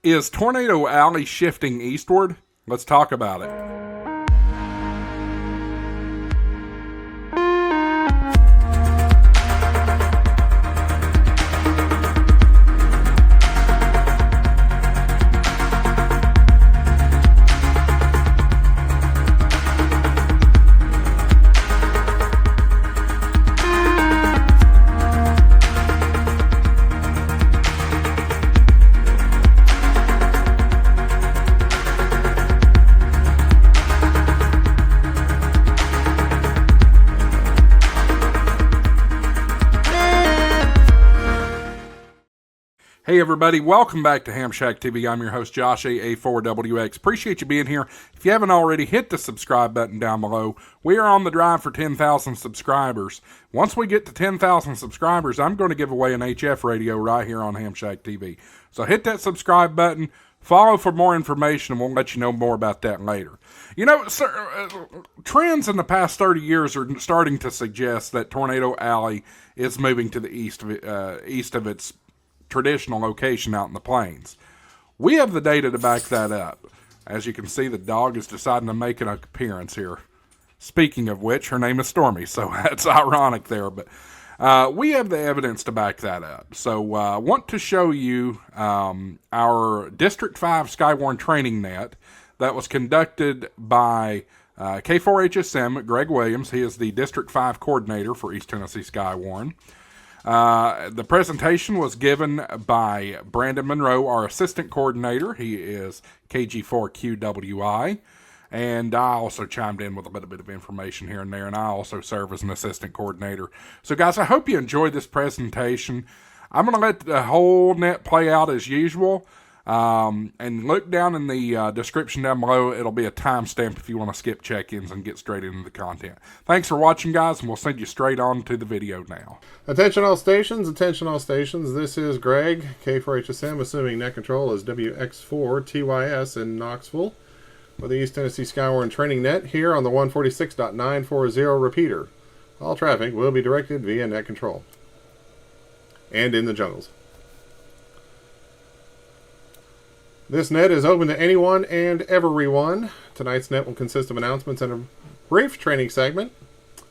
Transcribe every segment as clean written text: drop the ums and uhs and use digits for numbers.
Is Tornado Alley shifting eastward? Let's talk about it. Hey everybody, welcome back to HamShackTV. I'm your host Josh, K4HSM. Appreciate you being here. If you haven't already, hit the subscribe button down below. We are on the drive for 10,000 subscribers. Once we get to 10,000 subscribers, I'm going to give away an HF radio right here on HamShackTV. So hit that subscribe button, follow for more information, and we'll let you know more about that later. You know, trends in the past 30 years are starting to suggest that Tornado Alley is moving to the east of its traditional location out in the plains. We have the data to back that up. As you can see, the dog is deciding to make an appearance here. Speaking of which, her name is Stormy, so that's ironic there, but we have the evidence to back that up. So I want to show you our District 5 Skywarn training net that was conducted by K4HSM, Greg Williams. He is the District 5 coordinator for East Tennessee Skywarn. The presentation was given by Brandon Monroe, our assistant coordinator. He is KG4QWI. And I also chimed in with a little bit of information here and there, and I also serve as an assistant coordinator. So guys, I hope you enjoyed this presentation. I'm going to let the whole net play out as usual. And look down in the description down below. It'll be a timestamp if you want to skip check-ins and get straight into the content. Thanks for watching, guys, and we'll send you straight on to the video now. Attention all stations, attention all stations. This is Greg, K4HSM, assuming net control is WX4TYS in Knoxville with the East Tennessee Skywarn Training Net here on the 146.940 repeater. All traffic will be directed via net control and in the jungles. This net is open to anyone and everyone. Tonight's net will consist of announcements and a brief training segment.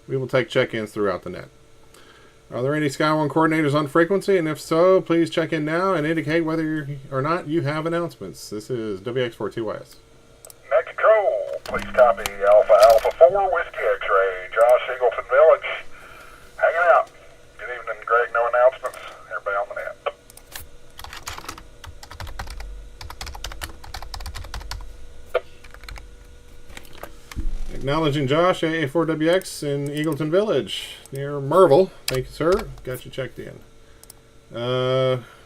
We will take check-ins throughout the net. Are there any Skywarn coordinators on frequency? And if so, please check in now and indicate whether or not you have announcements. This is WX4TYS. Net control, please copy Alpha Alpha 4 Whiskey X-Ray. Josh, Eagleton Village. Hanging out. Good evening, Greg. No announcements. Everybody on the net. Acknowledging Josh, AA4WX in Eagleton Village near Merville. Thank you, sir. Got you checked in.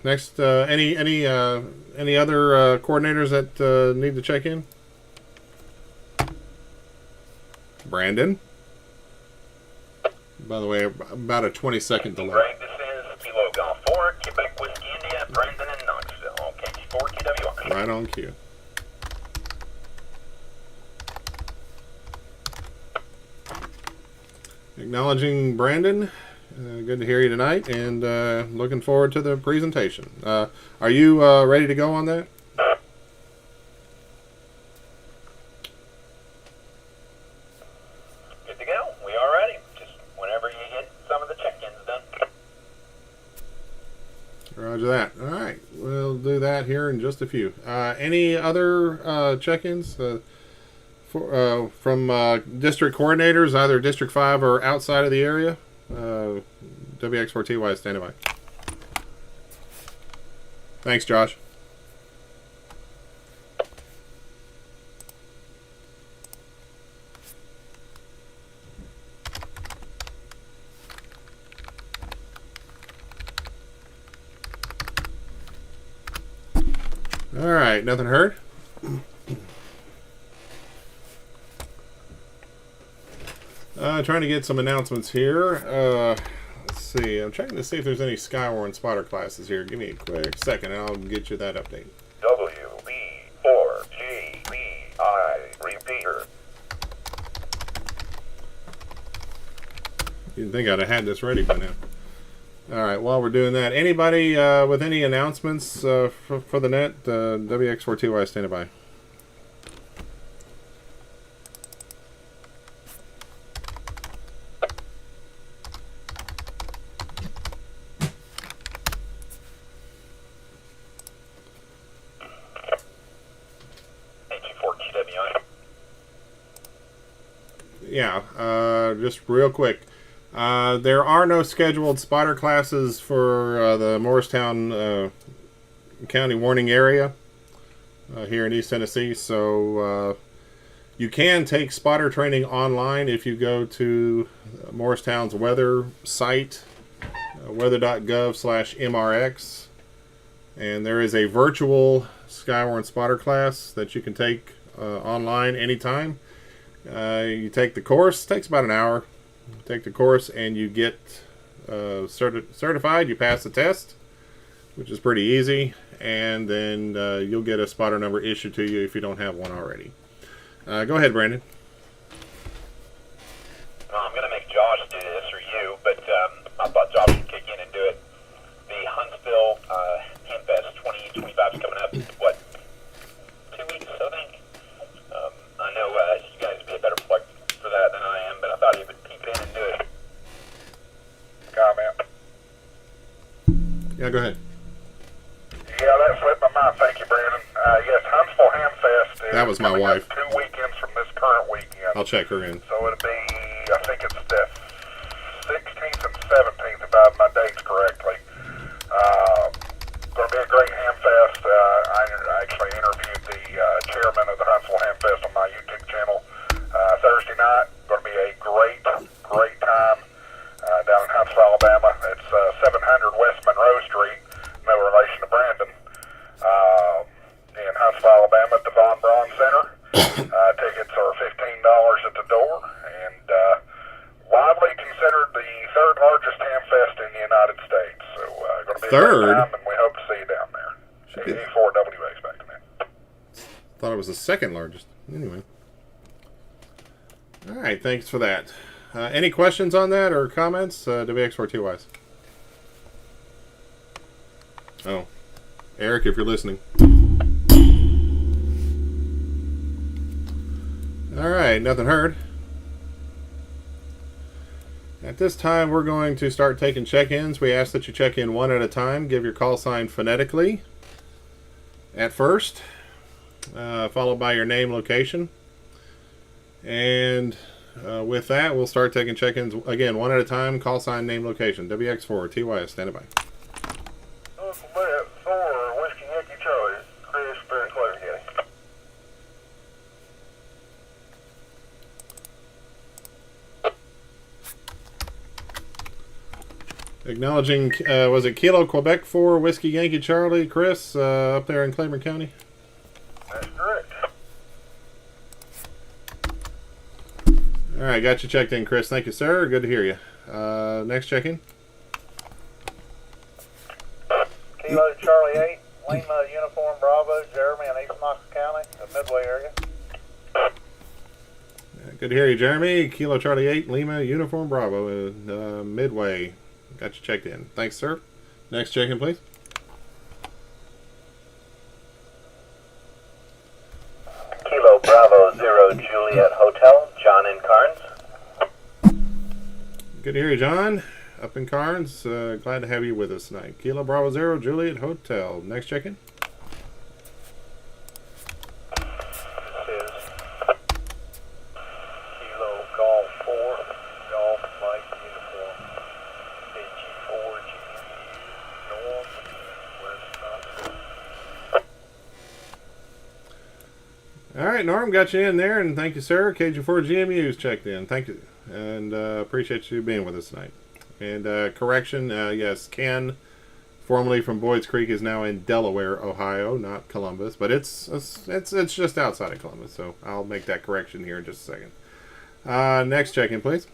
Next, any other coordinators that need to check in? Brandon. By the way, about a 20-second delay. Greg, this is Kilo Golf 4, Quebec Whiskey India, Brandon in Knoxville, KG4QWI. Right on cue. Acknowledging Brandon. Good to hear you tonight, and looking forward to the presentation. Are you ready to go on that? Good to go. We are ready. Just whenever you get some of the check-ins done. Roger that. All right. We'll do that here in just a few. Any other check-ins from district coordinators, either District 5 or outside of the area? WX4TY standing by. Thanks, Josh. All right, nothing heard? Trying to get some announcements here. Let's see. I'm checking to see if there's any Skywarn spotter classes here. Give me a quick second and I'll get you that update. WB4GWI repeater. You'd think I'd have had this ready by now. All right, while we're doing that, anybody with any announcements for the net? WX4TY standing by. K4QWI. Yeah, just real quick. There are no scheduled spotter classes for the Morristown County Warning Area here in East Tennessee, so you can take spotter training online if you go to Morristown's weather site, weather.gov/MRX, and there is a virtual Skywarn spotter class that you can take online anytime. You take the course, takes about an hour. You take the course and you get certified. You pass the test, which is pretty easy, and then you'll get a spotter number issued to you if you don't have one already. Go ahead, Brandon. I'm going to make Josh do this, or you, but I thought Josh should kick in and do it. The Huntsville HamFest 2025 is coming up, what, 2 weeks, I think? I know you guys would be a better plug for that than I am, but I thought he would kick in and do it. Comment. Yeah, go ahead. Yeah, that slipped my mind. Thank you, Brandon. Yes, Huntsville Hamfest is That was my coming wife. up 2 weekends from this current weekend. I'll check her in. So it'll be, I think it's the 16th and 17th, if I have my dates correctly. Going to be a great Hamfest. I actually interviewed the chairman of the Huntsville Hamfest on my YouTube channel Thursday night. Going to be a great time down in Huntsville, Alabama. It's 700 West Monroe Street, no relation to Brandon, in Huntsville, Alabama at the Von Braun Center. Tickets are $15 at the door, and widely considered the third largest Hamfest in the United States. So going to be a Third? great time, and we hope to see you down there. K4WI expecting it. Thought it was the second largest. Anyway. All right, thanks for that. Any questions on that or comments? WX4TYs. Oh, Eric, if you're listening. All right, nothing heard. At this time, we're going to start taking check-ins. We ask that you check in one at a time. Give your call sign phonetically at first, followed by your name, location. And with that, we'll start taking check-ins again, one at a time. Call sign, name, location. WX4TY, standing by. Alphabet 4, Whiskey Yankee Charlie, Chris, Spirit, Clear County. Acknowledging, was it Kilo Quebec 4, Whiskey Yankee Charlie, Chris, up there in Claiborne County? That's correct. All right, got you checked in, Chris. Thank you, sir. Good to hear you. Next check-in. Kilo Charlie 8, Lima Uniform Bravo, Jeremy in East Knox County, the Midway area. Good to hear you, Jeremy. Kilo Charlie 8, Lima Uniform Bravo, Midway. Got you checked in. Thanks, sir. Next check-in, please. Kilo Bravo 0 Juliet Hotel, John in Carnes. Good to hear you, John. Up in Carnes. Glad to have you with us tonight. Kilo Bravo 0, Juliet Hotel. Next check-in. This is Kilo Golf 4, Golf Mike Uniform, KG4QWI, Norm, West Knoxville. All right, Norm, got you in there, and thank you, sir. KG4GMU's checked in. Thank you, and appreciate you being with us tonight. And correction, yes, Ken, formerly from Boyd's Creek, is now in Delaware, Ohio, not Columbus, but it's just outside of Columbus. So I'll make that correction here in just a second. Next check-in, please.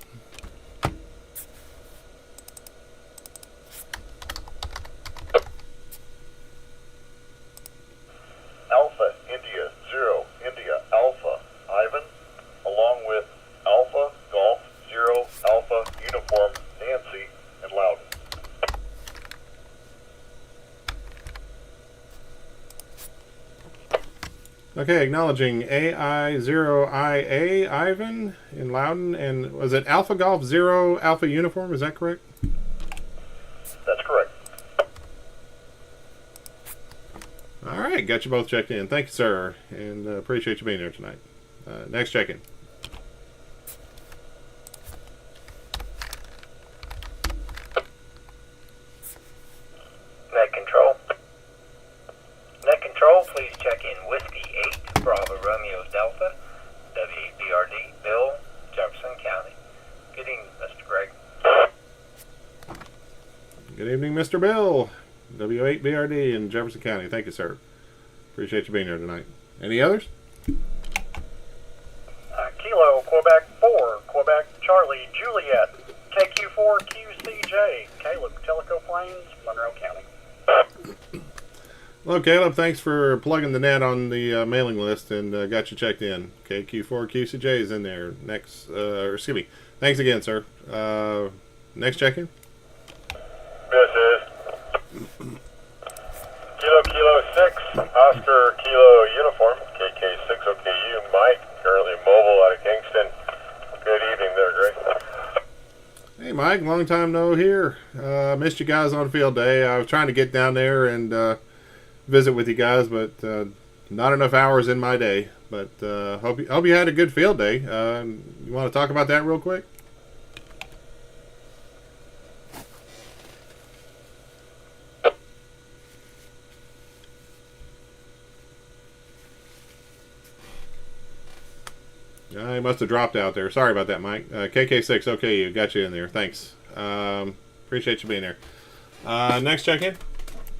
Alpha India 0 India Alpha Ivan, along with Alpha Golf 0 Alpha Uniform Nancy and Loudon. Okay, acknowledging AI0IA Ivan in Loudon, and was it Alpha Golf 0 Alpha Uniform? Is that correct? That's correct. All right, got you both checked in. Thank you, sir, and appreciate you being here tonight. Next check-in. Net control. Net control, please check in Whiskey 8, Bravo Romeo Delta, W8BRD, Bill, Jefferson County. Good evening, Mr. Greg. Good evening, Mr. Bill, W8BRD in Jefferson County. Thank you, sir. Appreciate you being here tonight. Any others? Kilo, Quebec 4, Quebec Charlie, Juliet, K4QWI, Caleb, Tellico Plains, Monroe County. Hello, Caleb. Thanks for plugging the net on the mailing list and got you checked in. KQ4QCJ is in there. Next, excuse me. Thanks again, sir. Next check-in. This is Kilo 6, Oscar Kilo Uniform, KK6OKU, Mike, currently mobile out of Kingston. Good evening there, Greg. Hey, Mike. Long time no here. Missed you guys on field day. I was trying to get down there and visit with you guys, but not enough hours in my day. But hope you had a good field day. You want to talk about that real quick? I must have dropped out there. Sorry about that, Mike. KK6, okay, you got you in there. Thanks. Appreciate you being there. Next check-in.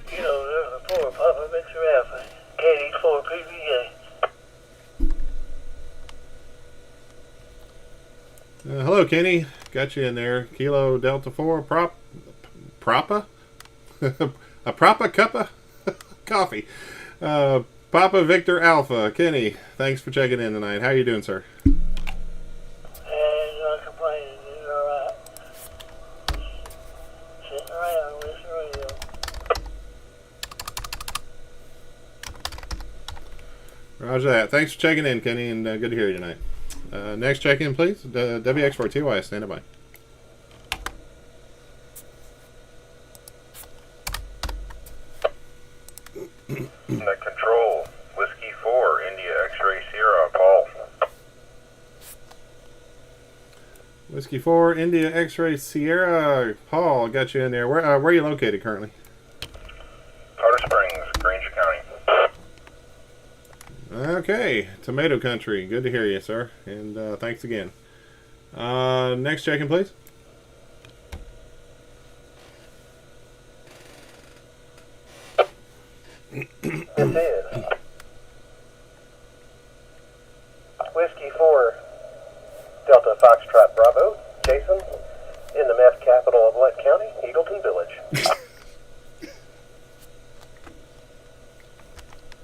Kilo 4, Papa Victor Alpha, KG4QWI. Hello, Kenny. Got you in there. Kilo Delta 4, Propa? A Propa Cuppa? Coffee. Papa Victor Alpha. Kenny, thanks for checking in tonight. How you doing, sir? Not complaining, it's alright. Sitting around, listening to radio. Roger that. Thanks for checking in, Kenny, and good to hear you tonight. Next check-in, please. WX4TY, stand by. Net control, Whiskey 4, India X-Ray Sierra, Paul. Whiskey 4, India X-Ray Sierra. Paul, got you in there. Where are you located currently? Powder Springs, Granger County. Okay, tomato country. Good to hear you, sir. And thanks again. Next check-in, please. This is Whiskey 4, Delta Foxtrot Bravo, Jason, in the meth capital of Lett County, Eagleton Village.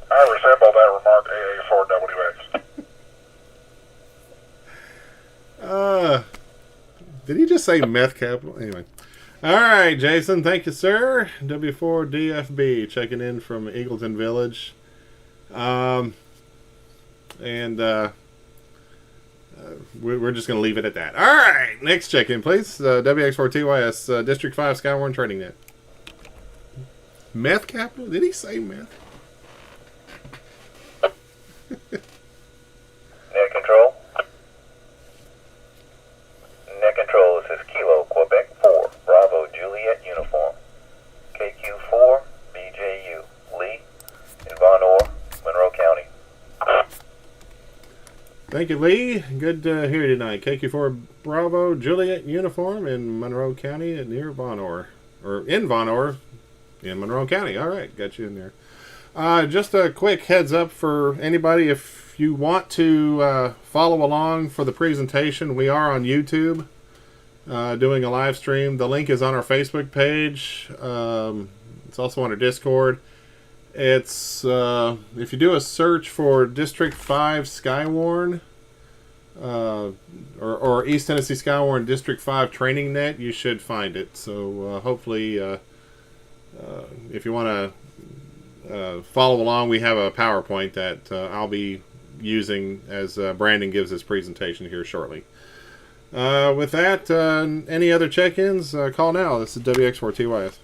I resemble that remark, AA4WX. Did he just say meth capital? Anyway. All right, Jason. Thank you, sir. W4DFB checking in from Eagleton Village. We're just going to leave it at that. All right. Next check-in, please. WX4TYS, District 5 Skywarn Trading Net. Meth capital? Did he say meth? Net control. Net control, this is Kilo, Quebec 4, Bravo Juliet Uniform, KQ4 BJU, Lee, in Von Orr, Monroe County. Thank you, Lee. Good to hear you tonight. KQ4 Bravo Juliet Uniform in Monroe County near Von Orr. Or in Von Orr in Monroe County. All right, got you in there. Just a quick heads up for anybody, if you want to follow along for the presentation, we are on YouTube doing a live stream. The link is on our Facebook page. It's also on our Discord. It's if you do a search for District 5 Skywarn or East Tennessee Skywarn District 5 Training Net, you should find it. So hopefully if you want to follow along, we have a PowerPoint that I'll be using as Brandon gives his presentation here shortly. With that, any other check-ins? Call now. This is WX4TYS.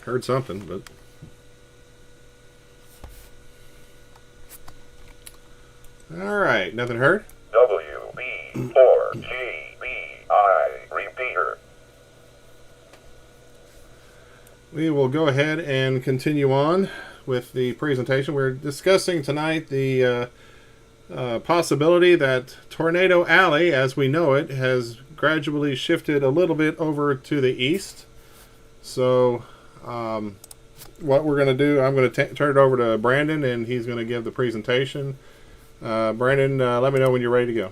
Heard something, but... Alright, nothing heard? WB4GBI repeater. We will go ahead and continue on with the presentation. We're discussing tonight the possibility that Tornado Alley, as we know it, has gradually shifted a little bit over to the east. So, what we're going to do, I'm going to turn it over to Brandon, and he's going to give the presentation. Brandon, let me know when you're ready to go.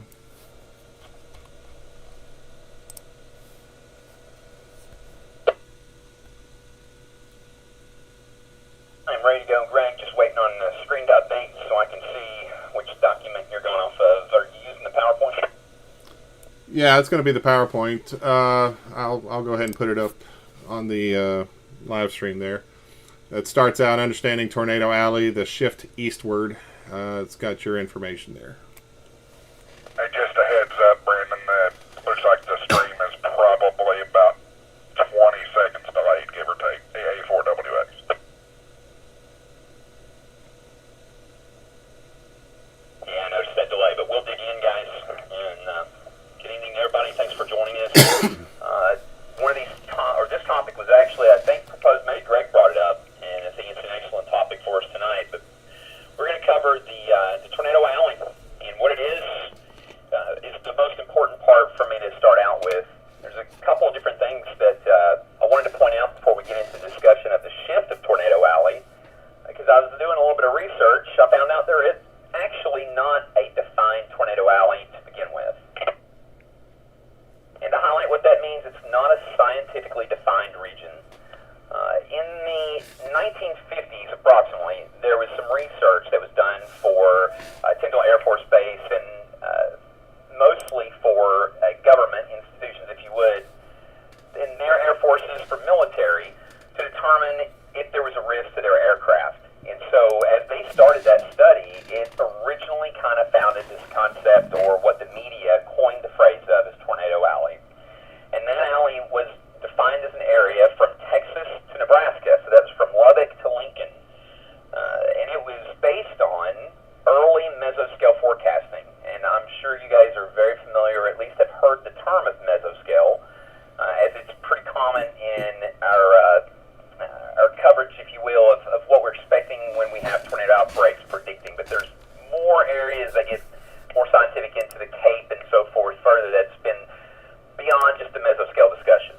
I'm ready to go, Greg. Just waiting on the screen to update so I can see which document you're going off of. Are you using the PowerPoint? Yeah, it's going to be the PowerPoint. I'll go ahead and put it up on the live stream there. It starts out understanding Tornado Alley, the shift eastward. It's got your information there. Hey, just a heads up, Brandon, that looks like the stream is probably about 20 seconds delayed, give or take, the A4WX. Yeah, I noticed that delay, but we'll dig in, guys. And good evening, everybody. Thanks for joining us. One of these, this topic was actually, I think, proposed. Maybe Greg brought it up, and I think it's an excellent topic for us tonight. But we're going to cover the Tornado Alley, and what it is the most important part for me to start out with. There's a couple of different things that I wanted to point out before we get into the discussion of the shift of Tornado Alley, because I was doing a little bit of research. I found out there is actually not a defined Tornado Alley to begin with. And to highlight what that means, it's not a scientifically defined region. In the 1950s, approximately, there was some research that was done for Tyndall Air Force Base and mostly for government institutions, if you would, in their air forces for military to determine if there was a risk to their aircraft. And so as they started that study, it originally kind of founded this concept, or what the media coined the phrase of, as Tornado Alley. And that alley was defined as an area from Texas to Nebraska, so that's from Lubbock to Lincoln. And it was based on early mesoscale forecasting. And I'm sure you guys are very familiar, or at least have heard the term of mesoscale, as it's pretty common in our coverage, if you will, of what we're expecting when we have tornado outbreaks predicting. But there's more areas that get more scientific into the Cape and so forth further that's been beyond just the mesoscale discussion.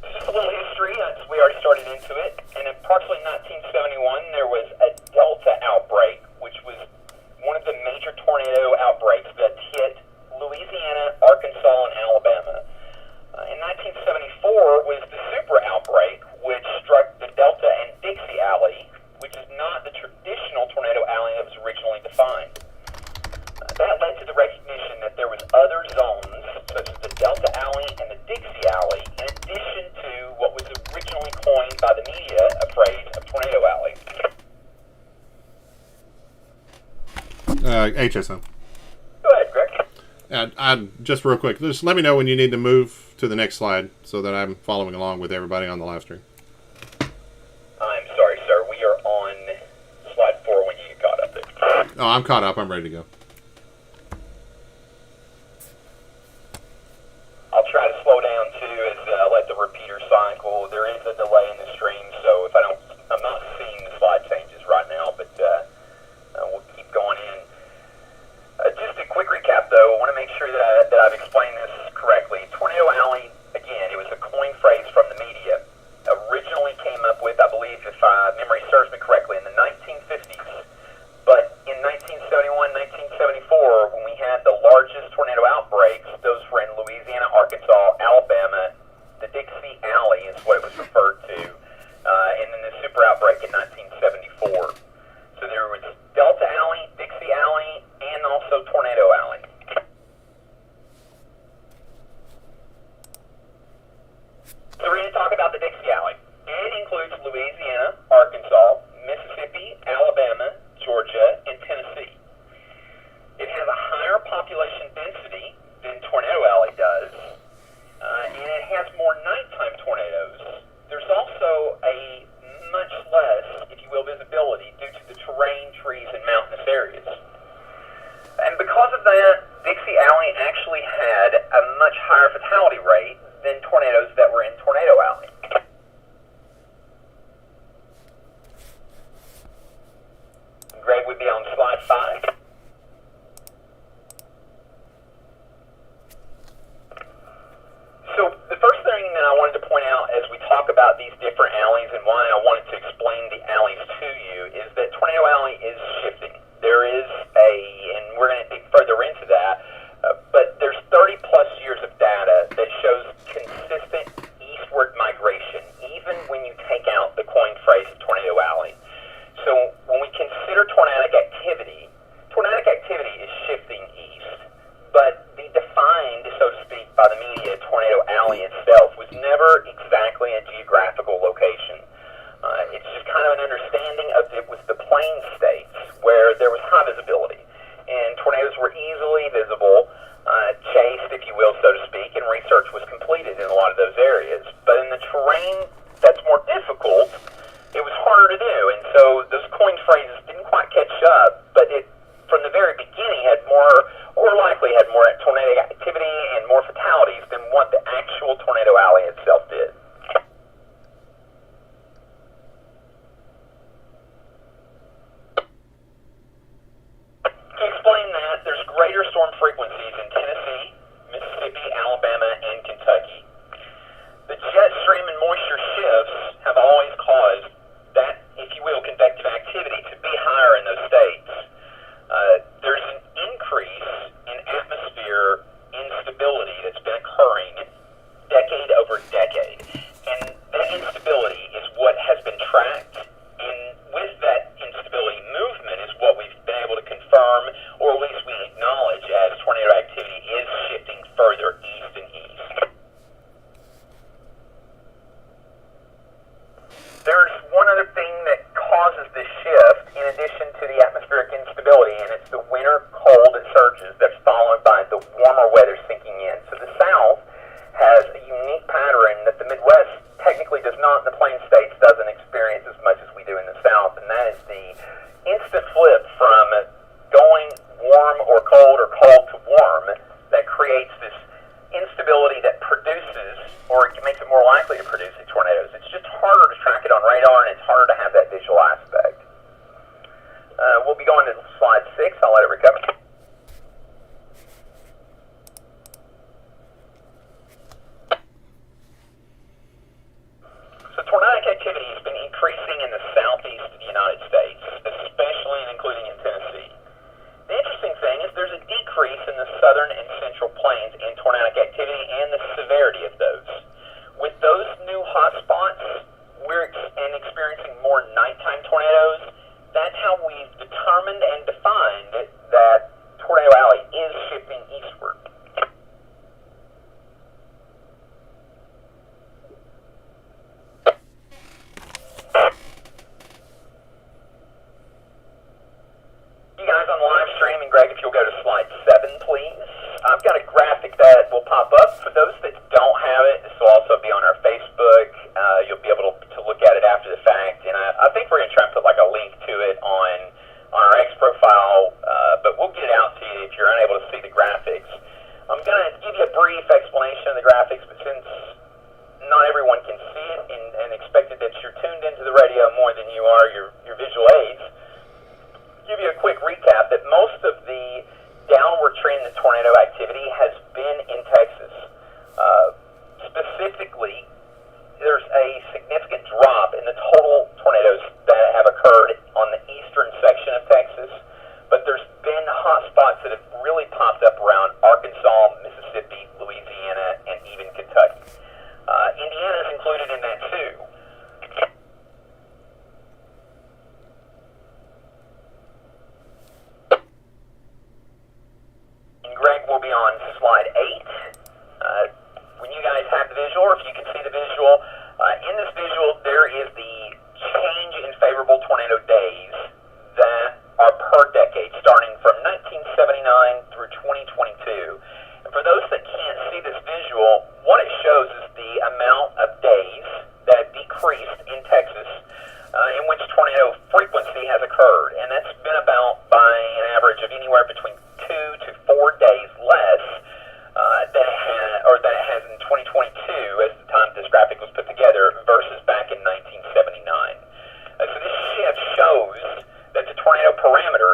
Just a little history, we already started into it. In approximately 1971, there was a Delta outbreak, which was one of the major tornado outbreaks that hit Louisiana, Arkansas, and Alabama. In 1974 was the super outbreak, which struck the Delta and Dixie Alley, which is not the traditional tornado alley that was originally defined. That led to the recognition that there was other zones, such as the Delta Alley and the Dixie Alley, in addition to what was originally coined by the media a phrase of Tornado Alley. HSM. Go ahead, Greg. Just real quick, just let me know when you need to move to the next slide so that I'm following along with everybody on the live stream. I'm sorry, sir. We are on slide 4 when you get caught up there. Oh, I'm caught up. I'm ready to go. I'll try to slow down too as I let the repeater cycle. There is a delay in the stream, so if I'm not seeing the slide changes right now, but we'll keep going in. Just a quick recap, though. I want to make sure that I've explained this correctly. Tornado Alley, again, it was a coin phrase from the media. Originally came up with, I believe, if memory serves me correctly, in the 1950s. But in 1971, would be on slide 5. So the first thing that I wanted to point out as we talk about these different alleys and why I wanted to explain the alleys to you is that Tornado Alley is shifting. There is and we're going to dig further into that, but there's 30 plus years of data that shows consistent eastward migration, even when you take out the coined phrase Tornado Alley. So when we consider tornadic activity is shifting east, but the defined, so to speak, by the media Tornado Alley itself was never exactly a geographical location. It's just kind of an understanding of it was the plain states where there was high visibility, and tornadoes were easily visible, chased, if you will, so to speak, and research was completed in a lot of those areas. But in the terrain that's more difficult, it was harder to do, and so those coined phrases didn't quite catch up, but it, from the very beginning, had more, or likely had more tornadic activity and more fatalities than what the actual Tornado Alley itself did. To explain that, there's greater storm frequencies in Tennessee, Mississippi, Alabama, and Kentucky. The jet stream and moisture shifts have always caused that, if you will, convective activity to be higher in those states. There's an increase in atmosphere instability that's been occurring decade over decade. And that instability is what has been tracked. And with that instability movement is what we've been able to confirm, or at least we acknowledge as tornado activity is shifting further east and east. There's one other thing that causes this shift in addition to the atmospheric instability, and it's the winter cold surges that's followed by the warmer weather sinking in. So the South has a unique pattern that the Midwest technically does not, and the Plain States doesn't experience as much as we do in the South, and that is the instant flip from going warm or cold to warm that creates this instability that produces, or it makes it more likely to produce the tornadoes. It's just harder to track it on radar, and it's harder to have that visual aspect. We'll be going to slide 6. I'll let it recover. So tornadic activity has been increasing in the southeast of the United States, especially and including in Tennessee. The interesting thing is there's a decrease in the southern and central plains in tornadic activity and the severity of those. With those new hotspots, we're experiencing more nighttime tornadoes. That's how we've determined and defined that Tornado Alley is shifting eastward. You guys on the live stream, and Greg, if you'll go to slide 7, please. I've got a graphic that will pop up. For those that don't have it, this will also be on our Facebook. You'll be able to look at it after the fact, and I think we're going to try and put like a link to it on our X profile, but we'll get it out to you if you're unable to see the graphics. I'm going to give you a brief explanation of the graphics, but since not everyone can see it and expected that you're tuned into the radio more than you are your visual aids, give you a quick recap that most of the downward trend in tornado activity has been in Texas. Specifically, there's a significant drop in the total tornadoes that have occurred on the eastern section of Texas, but there's been hot spots that have really popped up around Arkansas, Mississippi, Louisiana, and even Kentucky. Indiana is included in that too. And Greg will be on slide 8. When you guys have the visual, or if you can see the visual, in this visual there is the change in favorable tornado days that are per decade, starting from 1979 through 2022. And for those that can't see this visual, what it shows is the amount of days that have decreased in Texas in which tornado frequency has occurred. And that's been about by an average of anywhere between 2 to 4 days less that it has in 2022 as the time this graphic was put together versus back in 1979. So this shift shows that the tornado parameter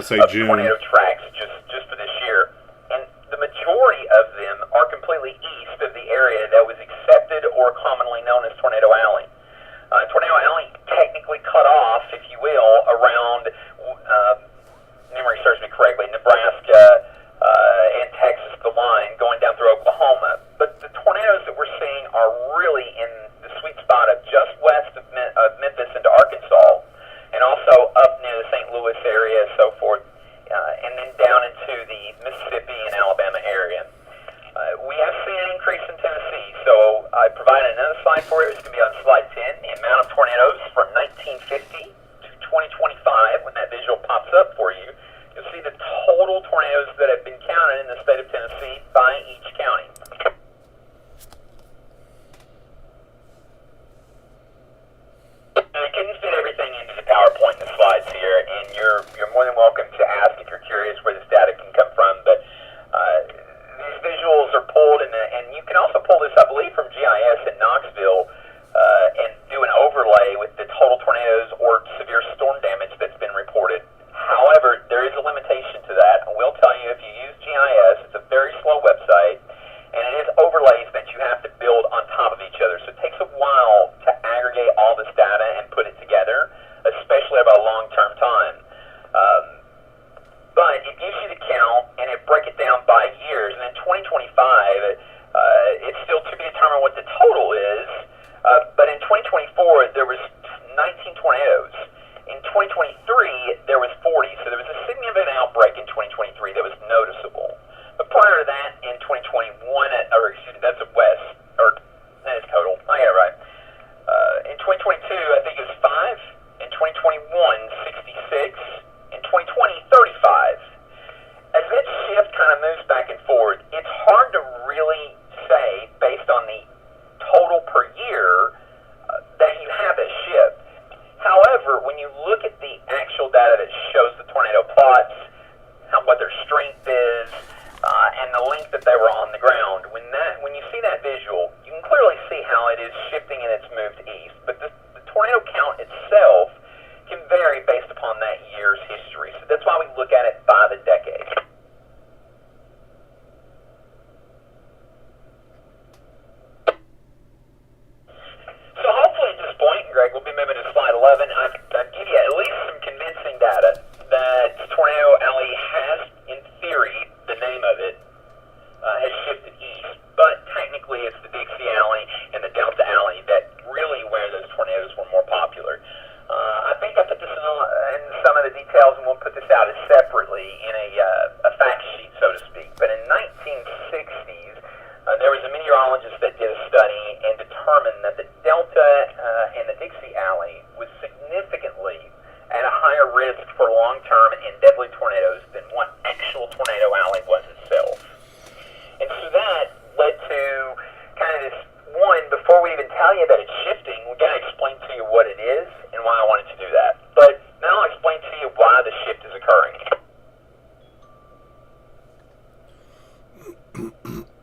say of June. tornado tracks just for this year. And the majority of them are completely east of the area that was accepted or commonly known as Tornado Alley. Tornado Alley technically cut off, if you will, around, memory serves me correctly, Nebraska and Texas, the line, going down through Oklahoma. But the tornadoes that we're seeing are really in the sweet spot of just west of Memphis into Arkansas, and also up near the St. Louis area, so forth, and then down into the Mississippi and Alabama area. We have seen an increase in Tennessee, so I provided another slide for you. It's going to be on slide 10, the amount of tornadoes from 1950 to 2025. When that visual pops up for you, you'll see the total tornadoes that have been counted in the state of Tennessee by each county. I couldn't fit everything into the PowerPoint in the slides here, and you're more than welcome to ask if you're curious where this data can come from, but these visuals are pulled, and you can also pull this, I believe, from GIS in Knoxville and do an overlay with the total tornadoes or severe storm damage that's been reported. However, there is a limitation to that. I will tell you, if you use GIS, it's a very slow website, and it is overlays that you have to build on top of each other. So it takes a while to aggregate all this data and put it together, especially about a long-term time. But it gives you the count, and it breaks it down by years. And in 2025, it's still to be determined what the total is. But in 2024, there was 19 tornadoes. In 2023, there was 40. So there was a significant outbreak in 2023 that was noticeable. But prior to that, in 2021, that's a west, or that is total. I got it right. In 2022, I think it was 5. In 2021, 66. In 2020, 35. As that shift kind of moves back and forward, it's hard to really say, based on the total per year, that you have a shift. However, when you look at the actual data that shows the tornado plots, what their strength is, and the length that they were on the ground, when you see that visual, you can clearly see how it is shifting and it's moved east. But the tornado count itself can vary based upon that year's history. So that's why we look at it by the decade. So hopefully at this point, Greg, we'll be moving to slide 11. I've give you at least some convincing data that Tornado Alley has, in theory, the name of it, has shifted east. But technically it's the Dixie Alley and the Delta Alley that really where those tornadoes were more popular. I think I put this in some of the details, and we'll put this out as separately in a fact sheet, so to speak. But in 1960s, there was a meteorologist that did a study and determined that the Delta and the Dixie Alley was significantly at a higher risk for long-term and deadly tornadoes than what actual Tornado Alley was itself. And so that led to kind of this one, before we even tell you that it's shifting, we've got to explain to you what it is and why I wanted to do that. But now I'll explain to you why the shift is occurring.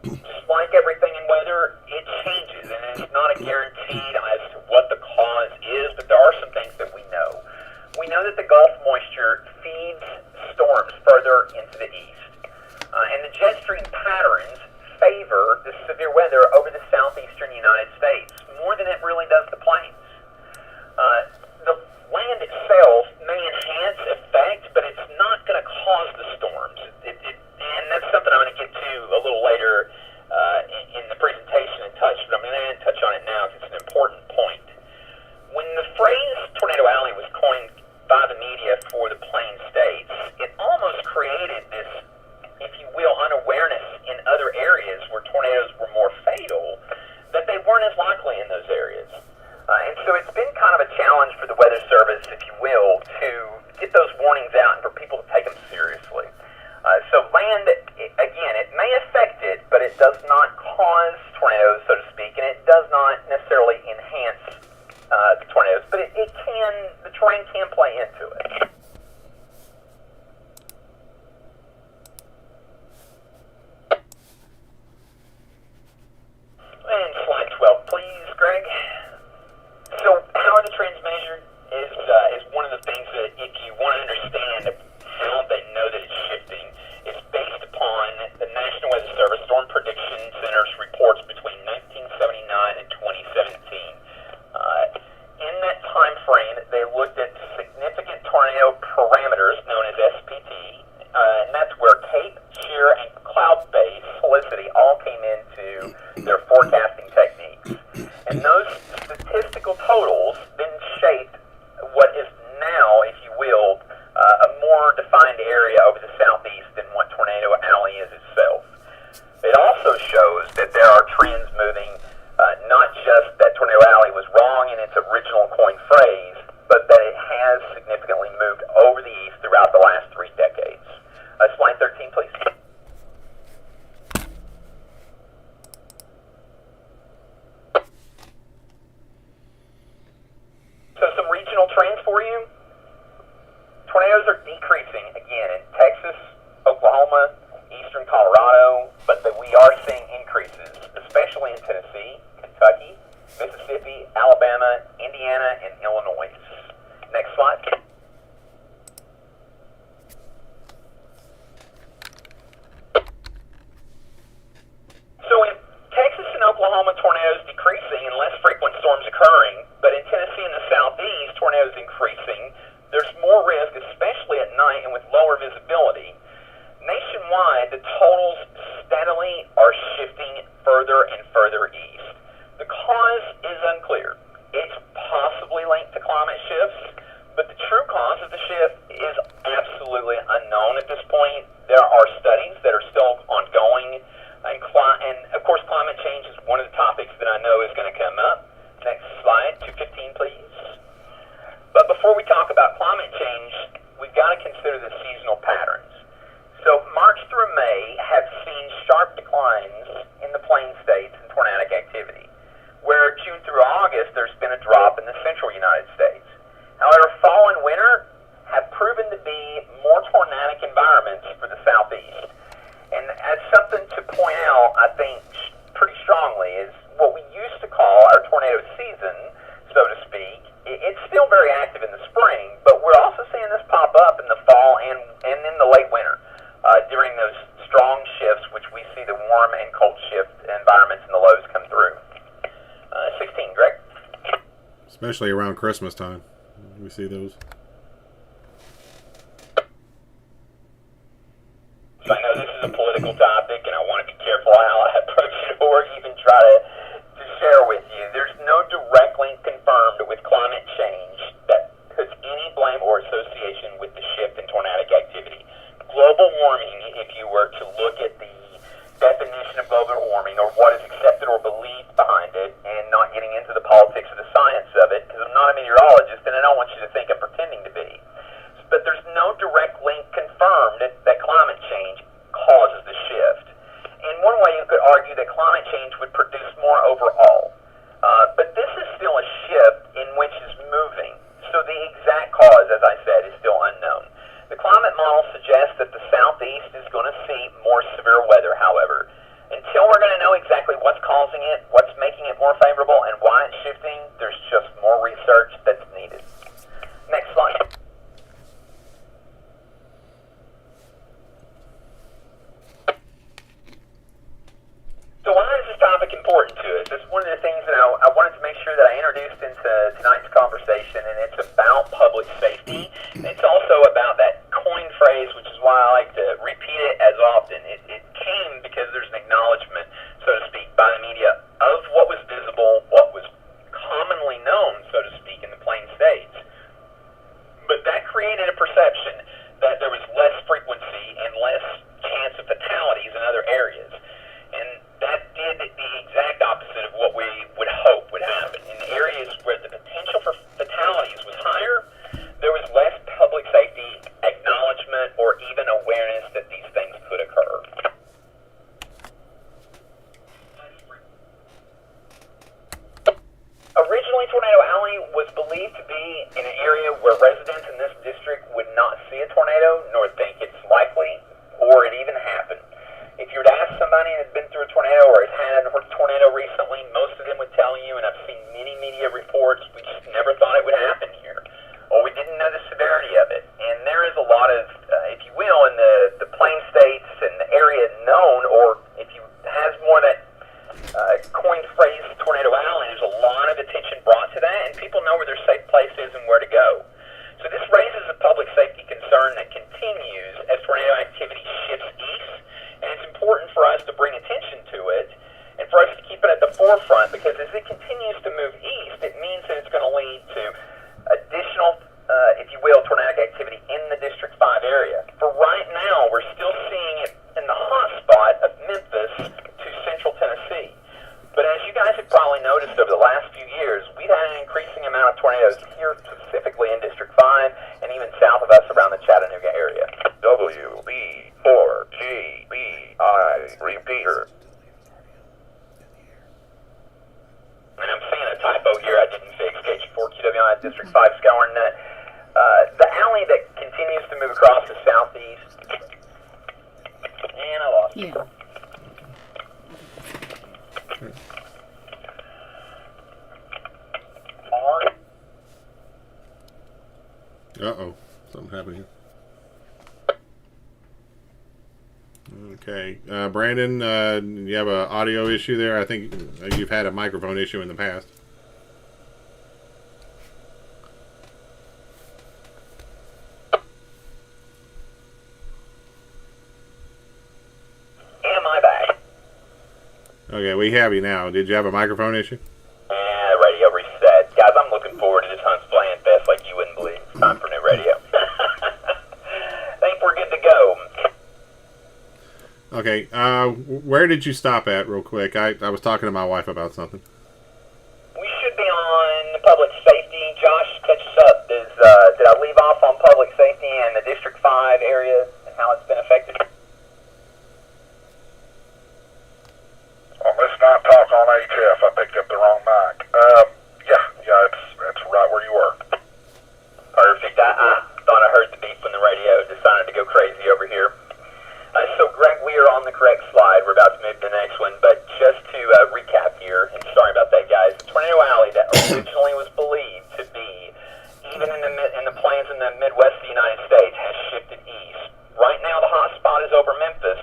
Just like everything in weather, it changes, and it's not a guaranteed as to what the cause is, but there are some things that we know. We know that the Gulf moisture feeds storms further into the east, and the jet stream patterns favor the severe weather over the southeastern United States more than it really does the plains. The land itself may enhance effect, but it's not going to cause the storms. And that's something I'm going to get to a little later in the presentation and touch, but I'm going to touch on it now because it's an important point. When the phrase Tornado Alley was coined by the media for the plain states, it almost created this, if you will, unawareness in other areas where tornadoes were more fatal, that they weren't as likely in those areas. And so it's been kind of a challenge for the Weather Service, if you will, to get those warnings out and for people to take them seriously. So land, again, it may affect it, but it does not cause tornadoes, so to speak, and it does not necessarily enhance the tornadoes, but it can, the terrain can play into it. And slide 12, please, Greg. So how are the trends measured is one of the things that if you want to understand how they for you. Tornadoes are decreasing again in Texas, Oklahoma, eastern Colorado, but we are seeing increases, especially in Tennessee, Kentucky, Mississippi, Alabama, Indiana, and Illinois. Next slide. So in Texas and Oklahoma, tornadoes decreasing and less frequent storms occurring, but in Tennessee and the Southeast, tornadoes increasing. There's more risk, especially at night and with lower visibility. Nationwide, the totals steadily are shifting further and further east. The cause is unclear. It's possibly linked to climate shifts, but the true cause of the shift is absolutely unknown at this point. There are studies that are still ongoing, and of course climate change is one of the topics that I know is going to come up. Next slide, 215 please. But before we talk about climate change, we've got to consider the seasonal patterns. So March through May have seen sharp declines in the plain states in tornadic activity, where June through August there's been a drop in the central United States. However, fall and winter have proven to be more tornadic environments for the Southeast. And as something to point out, I think pretty strongly, is what we used to call our tornado season, so to speak. It's still very active in the spring, but we're also seeing this pop up in the fall and in the late winter during those strong shifts, which we see the warm and cold shift environments and the lows come through. 16, Greg. Especially around Christmas time. We see those. So I know this is a political topic, and I want to be careful how I approach it or even try to share with you. There's no direct link confirmed with climate change that puts any blame or association with the shift in tornadic activity. Global warming, if you were to look at the definition of global warming or what is accepted or believed behind it, and not getting into the politics or the science of it, because I'm not a meteorologist and I don't want you to think I'm pretending to be. But there's no direct link confirmed that climate change causes the shift. And one way you could argue that climate change would produce more overall. But this is still a shift in which is moving. So the exact cause, as I said, is still unknown. The climate model suggests that the Southeast is going to see more severe weather, however. Until we're going to know exactly what's causing it, what's making it more favorable, and why it's shifting, there's just more research that's needed. Next slide. So why is this topic important to us? It's one of the things that I wanted to make sure that I introduced into tonight's conversation, and it's about public safety. It's also about that coin phrase, which is why I like to repeat it as often. It came because there's an acknowledgement, so to speak, by the media of what was visible, what was commonly known, so to speak, in the plain states. But that created a perception that there was less frequency and less chance of fatalities in other areas. And that did the exact opposite of what we would hope would happen. In areas where the potential for fatalities was higher, there was less public safety acknowledgement or even awareness that these things could occur. Originally, Tornado Alley was believed to be in an area where residents in this district would not see a tornado, nor think it's likely, or it even happened. If you were to ask somebody that's been through a tornado or has had a tornado recently, most of them would tell you, and I've seen many media reports, we just never thought it would happen here, or we didn't know the severity of it. And there is a lot of, if you will, in the plain states and the area known, or if you has more that coined phrase, Tornado Alley, there's a lot of attention brought to that, and people know where their safe place is and where to go. Yeah. Uh-oh. Something happened here. Okay. Brandon, you have an audio issue there? I think you've had a microphone issue in the past. Am I back? Okay, we have you now. Did you have a microphone issue? Radio reset. Guys, I'm looking forward to this Huntsville Handfest like you wouldn't believe. It's time for new radio. Think we're good to go. Okay, where did you stop at real quick? I was talking to my wife about something. We should be on public safety. Josh, catch us up. Did I leave off on public safety and the District 5 area and how it's been affected? On this not talk on HF, I picked up the wrong mic. Yeah, it's right where you were. Perfect. I thought I heard the beep when the radio decided to go crazy over here. So, Greg, we are on the correct slide. We're about to move to the next one, but just to recap here, and sorry about that, guys, the Tornado Alley that originally was believed to be, even in the plains in the Midwest of the United States, has shifted east. Right now, the hot spot is over Memphis,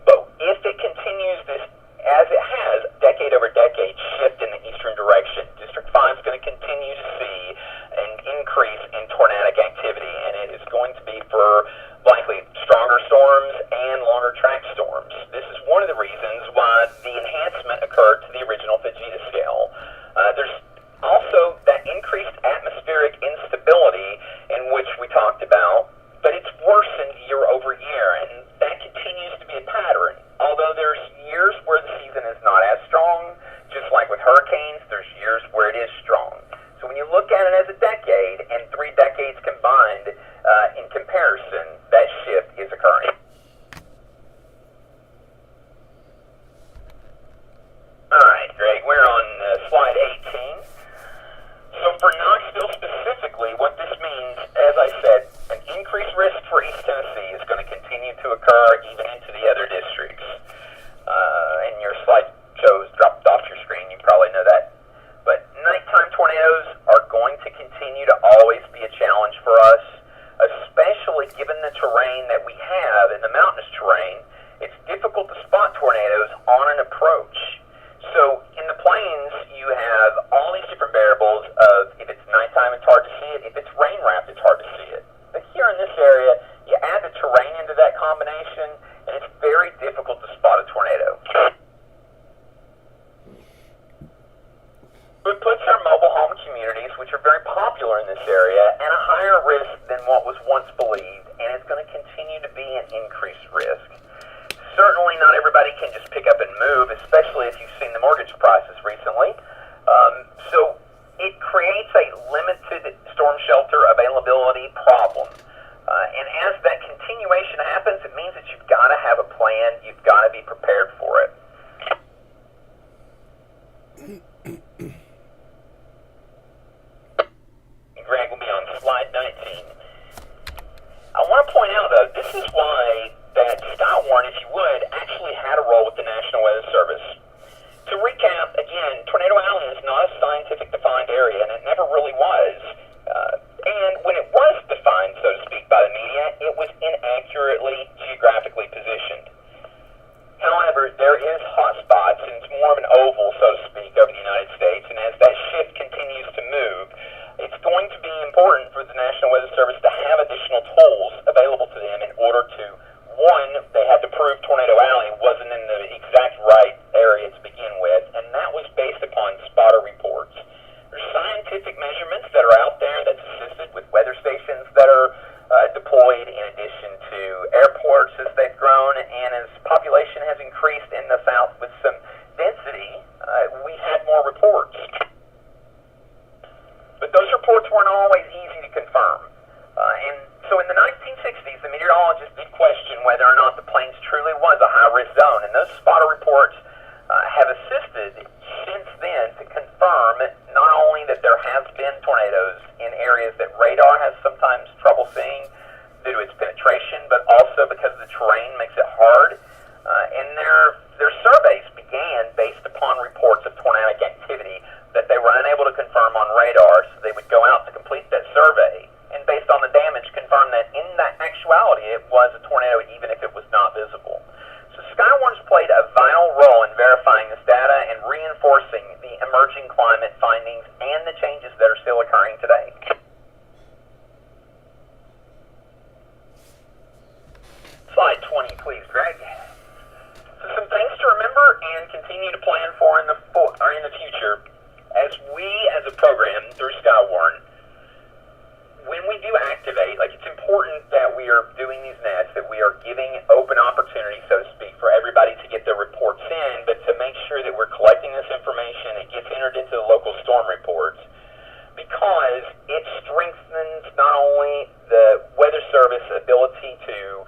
but if it continues this, as it has, decade over decade, shift in the eastern direction, District 5 is going to continue to see an increase in tornadic activity, and it is going to be for likely stronger storms and longer track storms. This is one of the reasons why the enhancement occurred to the original Vegeta scale. There's also that increased atmospheric instability in which we talked about, but it's worsened year over year, and that continues to be a pattern. Although there's years where the season is not as strong, just like with hurricanes, there's years where it is strong. So when you look at it as a decade and 3 decades combined, in comparison, that shift is occurring. Alright, Greg, we're on slide 18. So for Knoxville specifically, what this means, as I said, an increased risk for East Tennessee is going to continue to occur even into the other districts. And your slide shows dropped off your screen, you probably know that. But nighttime tornadoes are going to continue to always be a challenge for us, especially given the terrain that we have in the mountainous terrain. It's difficult to spot tornadoes on an approach. So in the plains, you have all these different variables of if it's nighttime, it's hard to see it. If it's rain wrapped, it's hard to see it. But here in this area, you add the terrain into that combination, and it's very difficult to spot a tornado. It puts our mobile home communities, which are very popular in this area, at a higher risk than what was once believed, and it's going to continue to be an increased risk. Certainly not everybody can just pick up and move, especially if you've seen the mortgage prices recently. So it creates a limited storm shelter availability problem. And as that continuation happens, it means that you've got to have a plan, you've got to be prepared for it. Greg will be on slide 19. I want to point out, though, this is why that Skywarn, if you would, actually had a role with the National Weather Service. To recap, again, Tornado Alley is not a scientific defined area, and it never really was. And when it was defined, so to speak, by the media, it was inaccurately geographically positioned. However, there is hotspots, and it's more of an oval, so to speak, over the United States, and as that shift continues to move, it's going to be important for the National Weather Service to have additional tools available to them in order to, one, they had to prove Tornado Alley wasn't in the exact right area to begin with, and that was based upon spotter reports. There's scientific measurements that are out there that's assisted with weather stations that are deployed in addition to airports as they've grown, and as population has increased in the south with some density, we had more reports. But those reports weren't always easy to confirm. And so in the 1960s, the meteorologists did question whether or not the plains truly was a high-risk zone, and those spotter reports have assisted since then to confirm not only that there has been tornadoes in areas that radar has sometimes trouble seeing due to its penetration, but also because the terrain makes it hard. And continue to plan for in the future, as a program through Skywarn, when we do activate, like, it's important that we are doing these nets, that we are giving open opportunity, so to speak, for everybody to get their reports in, but to make sure that we're collecting this information, it gets entered into the local storm reports, because it strengthens not only the Weather Service ability to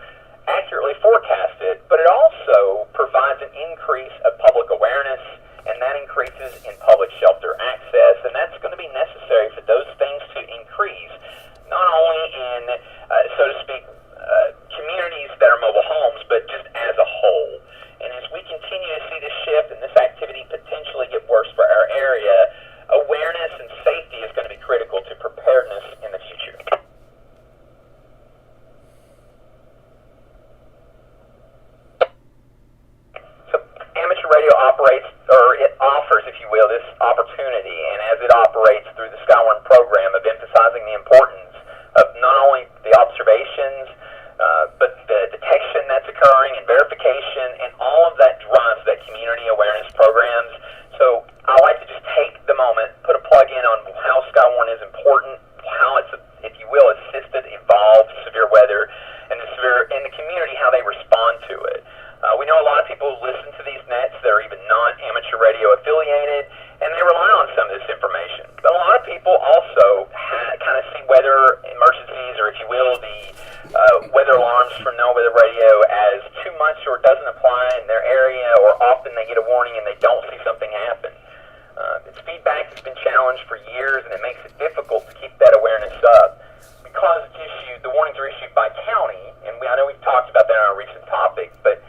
accurately forecast it, but it also provides an increase of public awareness, and that increases in public shelter access, and that's going to be necessary for those things to increase, not only in, so to speak, communities that are mobile homes, but just as a whole. And as we continue to see this shift and this activity potentially get worse for our area, awareness and safety is going to be critical to preparedness in the future. So amateur radio operates, or it offers, if you will, this opportunity, and as it operates through the Skywarn program of emphasizing the importance of not only the observations, but the detection that's occurring and verification, and all of that drives that community awareness programs. So I like to just take the moment, put a plug in on how Skywarn is important, how it's, if you will, assisted, evolved severe weather, and the community, how they respond to it. We know a lot of people listen to these nets that are even non-amateur radio affiliated, and they rely on some of this information. But a lot of people also kind of see weather emergencies, or if you will, the weather alarms from no-weather radio as too much or doesn't apply in their area, or often they get a warning and they don't see something happen. Its feedback has been challenged for years, and it makes it difficult to keep that awareness up. Because it's issued, the warnings are issued by county, and I know we've talked about that on a recent topic, but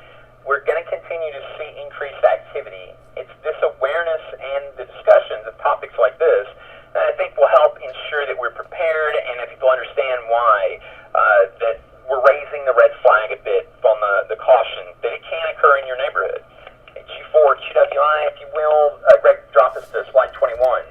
we're going to continue to see increased activity. It's this awareness and the discussions of topics like this that I think will help ensure that we're prepared and that people understand why, that we're raising the red flag a bit on the caution that it can occur in your neighborhood. K4QWI, if you will. Greg, drop us to slide 21.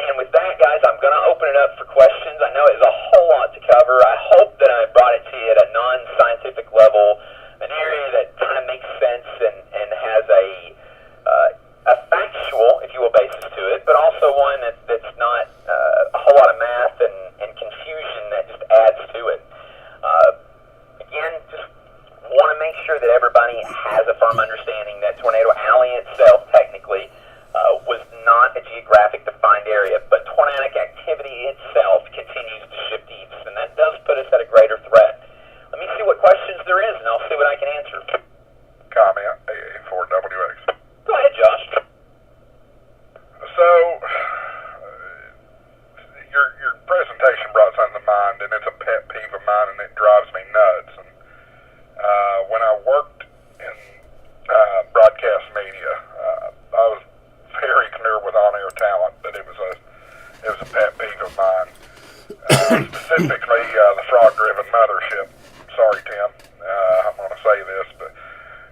And with that, guys, I'm going to open it up for questions. I know it's a whole lot to cover. I hope that I brought it to you at a non-scientific level, an area that kind of makes sense and has a factual, if you will, basis to it, but also one that's not a whole lot of math and confusion that just adds to it. Again, just want to make sure that everybody has a firm understanding that Tornado Alley itself technically was not a geographic defined area, but tornadic activity itself continues to shift east, and that does put us at a greater threat. Let me see what questions there is, and I'll see what I can answer. Comment, K4WX. Go ahead, Josh. So, your presentation brought something to mind, and it's a pet peeve of mine, and it drives me nuts. And when I worked in broadcast media, I was very familiar with on-air talent, but it was a pet peeve of mine. Specifically, the frog-driven mothership. Sorry, Tim, I'm going to say this, but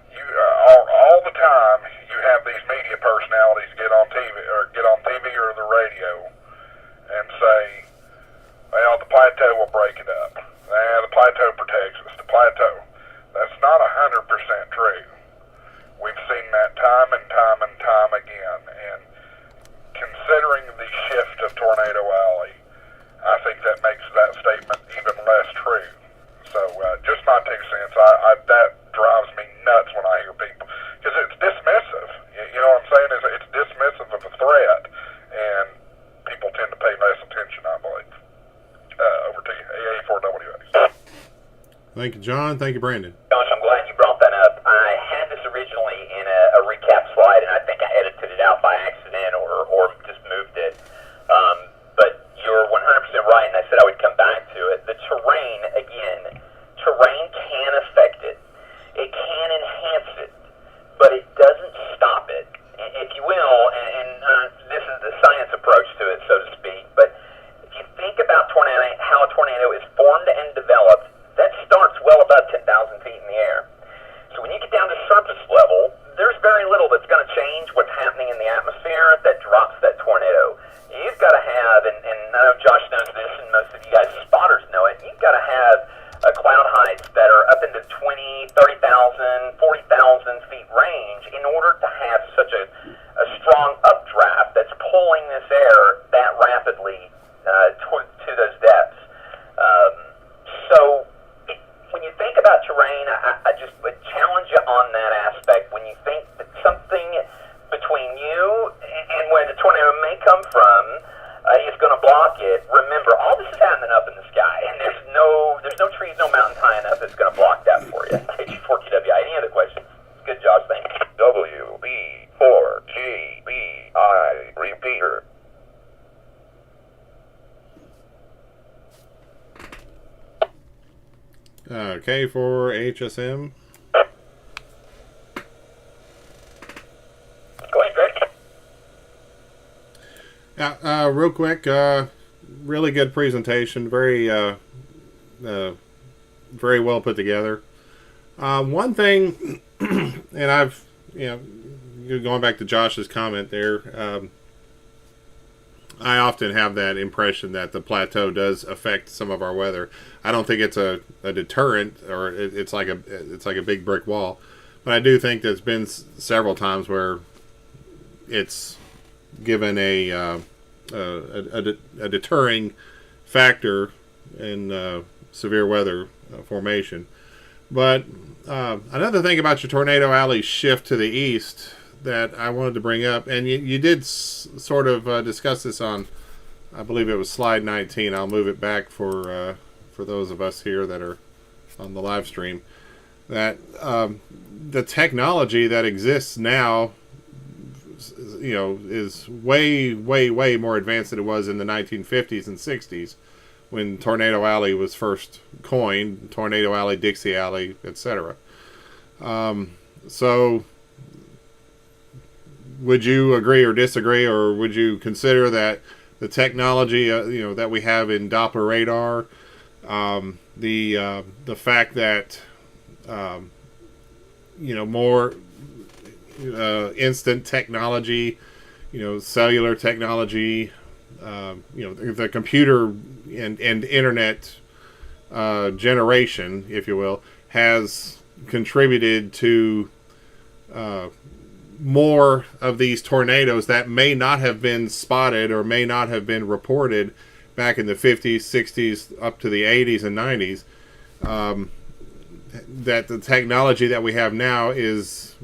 you all the time you have these media personalities get on TV or the radio and say, well, the plateau will break it up. The plateau protects us. The plateau. That's not 100% true. We've seen that time and time and time again. And considering the shift of Tornado Alley, I think that makes that statement even less true. So just my 2 cents. That drives me nuts when I hear people, because it's dismissive. You know what I'm saying? It's dismissive of a threat, and people tend to pay less attention, I believe. Over to you, AA4WX. Thank you, John. Thank you, Brandon. Josh, I'm glad you brought that up. I had this originally in a recap slide, and I think I edited it out by accident or just moved it. But you're 100% right, and I said I would come back to it. The terrain can affect it. It can enhance it, but it doesn't stop it, if you will, and this is the science approach to it, so to speak. But if you think about how a tornado is formed and developed, that starts well above 10,000 feet in the air. block it, remember, all this is happening up in the sky, and there's no trees, no mountains high enough that's going to block that for you. KG4QWI. Any other questions? Good, Josh. Thank you. WB4GBI repeater. K4HSM. Go ahead, Greg. Yeah, real quick, really good presentation. Very well put together. One thing, and I've, going back to Josh's comment there, I often have that impression that the plateau does affect some of our weather. I don't think it's a deterrent, or it's like a big brick wall, but I do think there's been several times where it's given a deterring factor in severe weather formation. But another thing about your tornado alley shift to the east that I wanted to bring up, and you did sort of discuss this on, I believe it was slide 19. I'll move it back for those of us here that are on the live stream, that the technology that exists now, is way more advanced than it was in the 1950s and 60s when Tornado Alley was first coined, Tornado Alley, Dixie Alley, etc. So would you agree or disagree, or would you consider that the technology that we have in Doppler radar, the fact that more instant technology, cellular technology, the computer and internet generation, if you will, has contributed to more of these tornadoes that may not have been spotted or may not have been reported back in the 50s, 60s, up to the 80s and 90s, that the technology that we have now is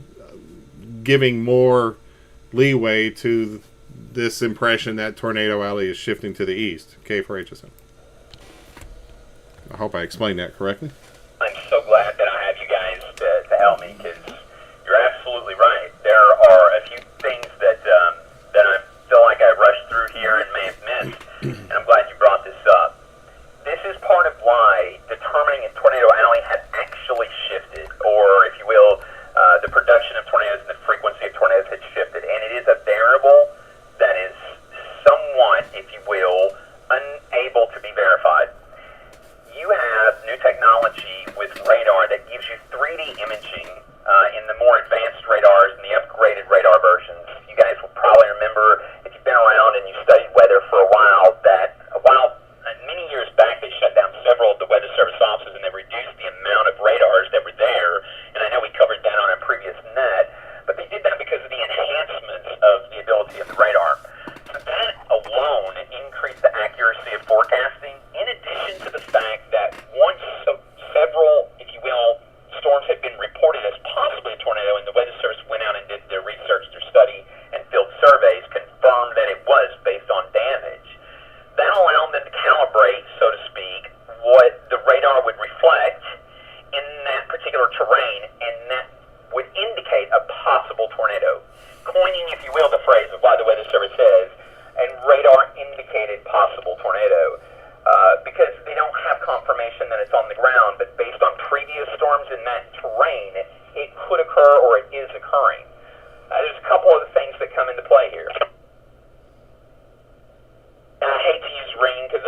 giving more leeway to this impression that Tornado Alley is shifting to the east. K4HSM. I hope I explained that correctly. I'm so glad that I have you guys to help me, because you're absolutely right. There are a few things that I feel like I rushed through here and may have missed, and I'm glad you brought this up. This is part of why determining if Tornado Alley has actually shifted, or if you will, the production of tornadoes and the frequency of tornadoes has shifted, and it is a variable that is somewhat, if you will, unable to be verified. You have new technology with radar that gives you 3D imaging in the more advanced radars and the upgraded radar versions. You guys will probably remember, if you've been around and you studied weather for a while, that many years back they shut down several of the Weather Service offices and they reduced the amount of radars that were there. And I know we covered that on a previous net, but they did that because of the enhancements of the ability of the radar. So that alone increased the accuracy of forecasting, in addition to the fact that once several, if you will, storms had been reported as possibly a tornado, and the Weather Service went out and did their research, their study, and field surveys, confirmed that it was based on damage. That allowed them to calibrate, so to speak, what the radar would reflect in that particular terrain, and that would indicate a possible tornado. Coining, if you will, the phrase of why the Weather Service says, and radar indicated possible tornado, because they don't have confirmation that it's on the ground, but based on previous storms in that terrain, it could occur or it is occurring. There's a couple of things that come into play here. And I hate to use ring because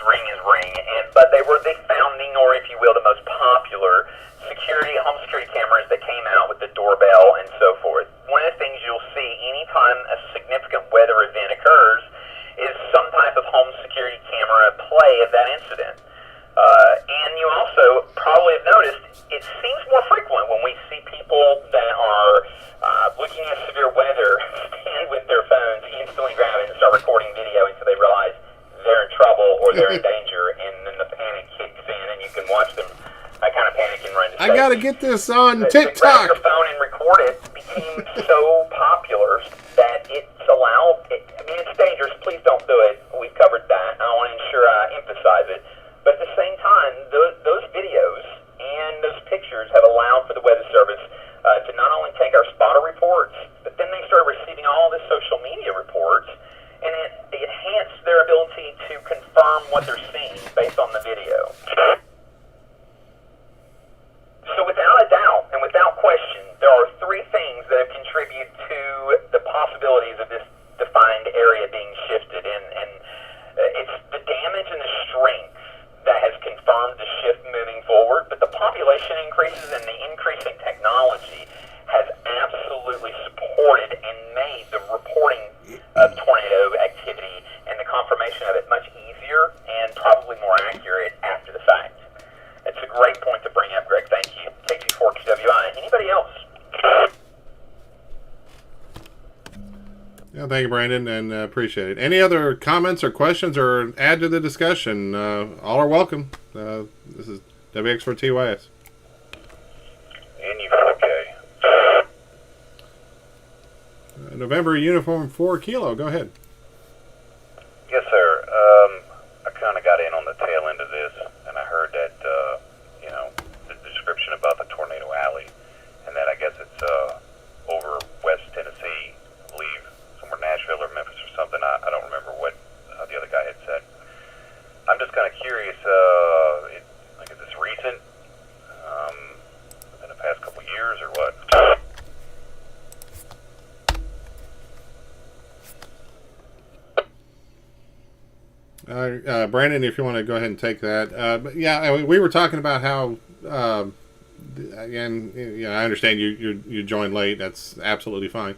ring is ring, but they were the founding, or if you will, the most popular home security cameras that came out with the doorbell and so forth. One of the things you'll see anytime a significant weather event occurs is some type of home security camera play of that incident. And you also probably have noticed it seems more frequent when we see people that are looking at severe weather stand with their phones, instantly grab it and start recording video until they realize they're in trouble or they're in danger, and then the panic kicks in and you can watch them kind of panic and run to safety. I gotta get this on TikTok. To grab your phone and record it became so popular that it's allowed. It's dangerous. haters, please don't do it. We've covered that. I want to ensure I emphasize it. But at the same time, those videos and those pictures have allowed for the Weather Service to not only take our spotter reports, but then they started receiving all the social media reports, and it enhanced their ability to confirm what they're seeing based on the video. So without a doubt and without question, there are three things that have contributed to the possibilities of this defined area being shifted, and it's the damage and the strength that has confirmed the shift moving forward, but the population increases and the increasing technology has absolutely supported and made the reporting of tornado activity and the confirmation of it much easier and probably more accurate after the fact. It's a great point to bring up, Greg. Thank you. KG4QWI. Anybody else? Yeah, thank you, Brandon, and appreciate it. Any other comments or questions or add to the discussion? All are welcome. This is WX4TYS. NU4K. November Uniform 4 Kilo. Go ahead. Yes, sir. I kind of got in on the tail end of this, and I heard that, the description about the Tornado Alley, and that I guess it's over West Tennessee, I believe, somewhere Nashville or Memphis or something. I don't remember what the other guy had said. I'm just kind of curious, is this recent, in the past couple years or what? Brandon, if you want to go ahead and take that. But yeah, we were talking about how, again, I understand you joined late. That's absolutely fine.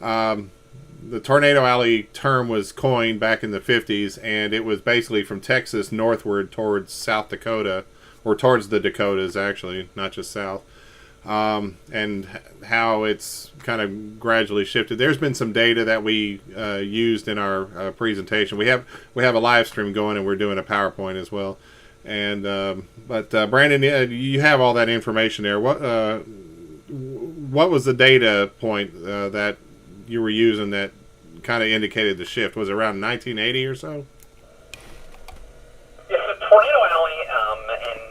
The Tornado Alley term was coined back in the 50s, and it was basically from Texas northward towards South Dakota, or towards the Dakotas, actually, not just south. And how it's kind of gradually shifted. There's been some data that we used in our presentation. We have a live stream going, and we're doing a PowerPoint as well. And but Brandon, you have all that information there. What was the data point that you were using that kind of indicated the shift? Was it around 1980 or so? Yes, the Tornado Alley, and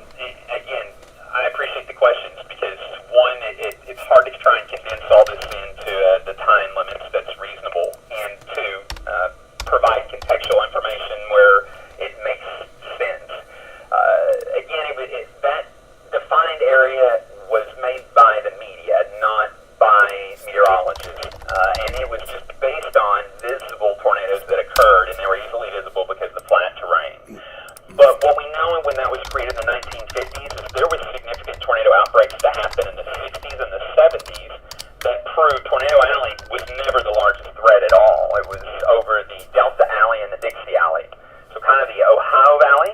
again, I appreciate the questions because, one, it's hard to try and condense all this into the time limits that's reasonable, and two, provide contextual information where it makes sense. Again, that defined area was made by the media, not by meteorologists, and it was just based on visible tornadoes that occurred, and they were easily visible because of the flat terrain. But what we know when that was created in the 1950s is there was significant tornado outbreaks that happened in the 60s and the 70s that proved Tornado Alley was never the largest threat at all. It was over the Delta Alley and the Dixie Alley. So kind of the Ohio Valley,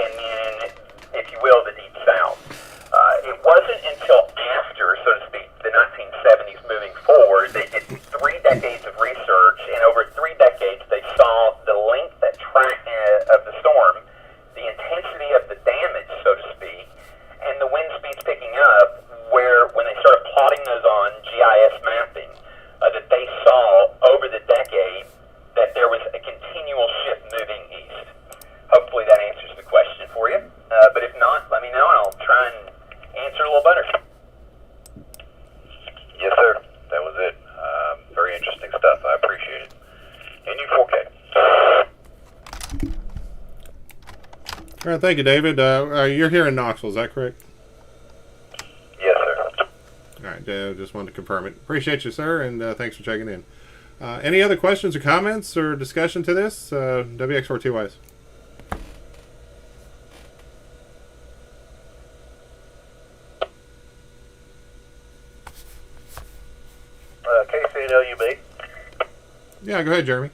and then, if you will, the Deep South. It wasn't until after, so to speak, the 1970s moving forward, they did 3 decades of research, and over 3 decades they saw the length that track of the storm, the intensity of the damage, so to speak, and the wind speeds picking up, where when they started plotting those on GIS mapping, that they saw over the decade that there was a continual shift moving east. Hopefully that answers the question for you. But if not, let me know and I'll try and answer a little better. Yes, sir. That was it. Very interesting stuff. I appreciate it. NU4K. All right, thank you, David. You're here in Knoxville, is that correct? Yes, sir. All right, just wanted to confirm it. Appreciate you, sir, and thanks for checking in. Any other questions or comments or discussion to this? WX4TYS. KCWB. Yeah, go ahead, Jeremy.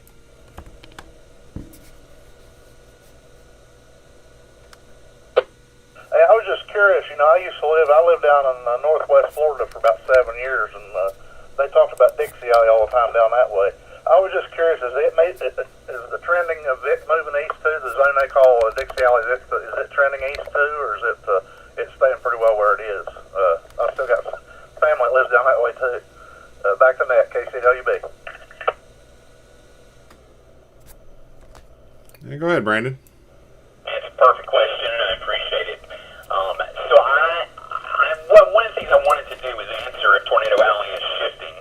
Hey, I was just curious. I lived down in northwest Florida for about 7 years, and they talked about Dixie Alley all the time down that way. I was just curious, is the trending of it moving east to the zone they call Dixie Alley, is it trending east too, or is it's staying pretty well where it is? I've still got family that lives down that way too. Back to net, KCWB. Yeah, go ahead, Brandon. It's a perfect question, and I appreciate it. Well, one of the things I wanted to do was answer if Tornado Alley is shifting,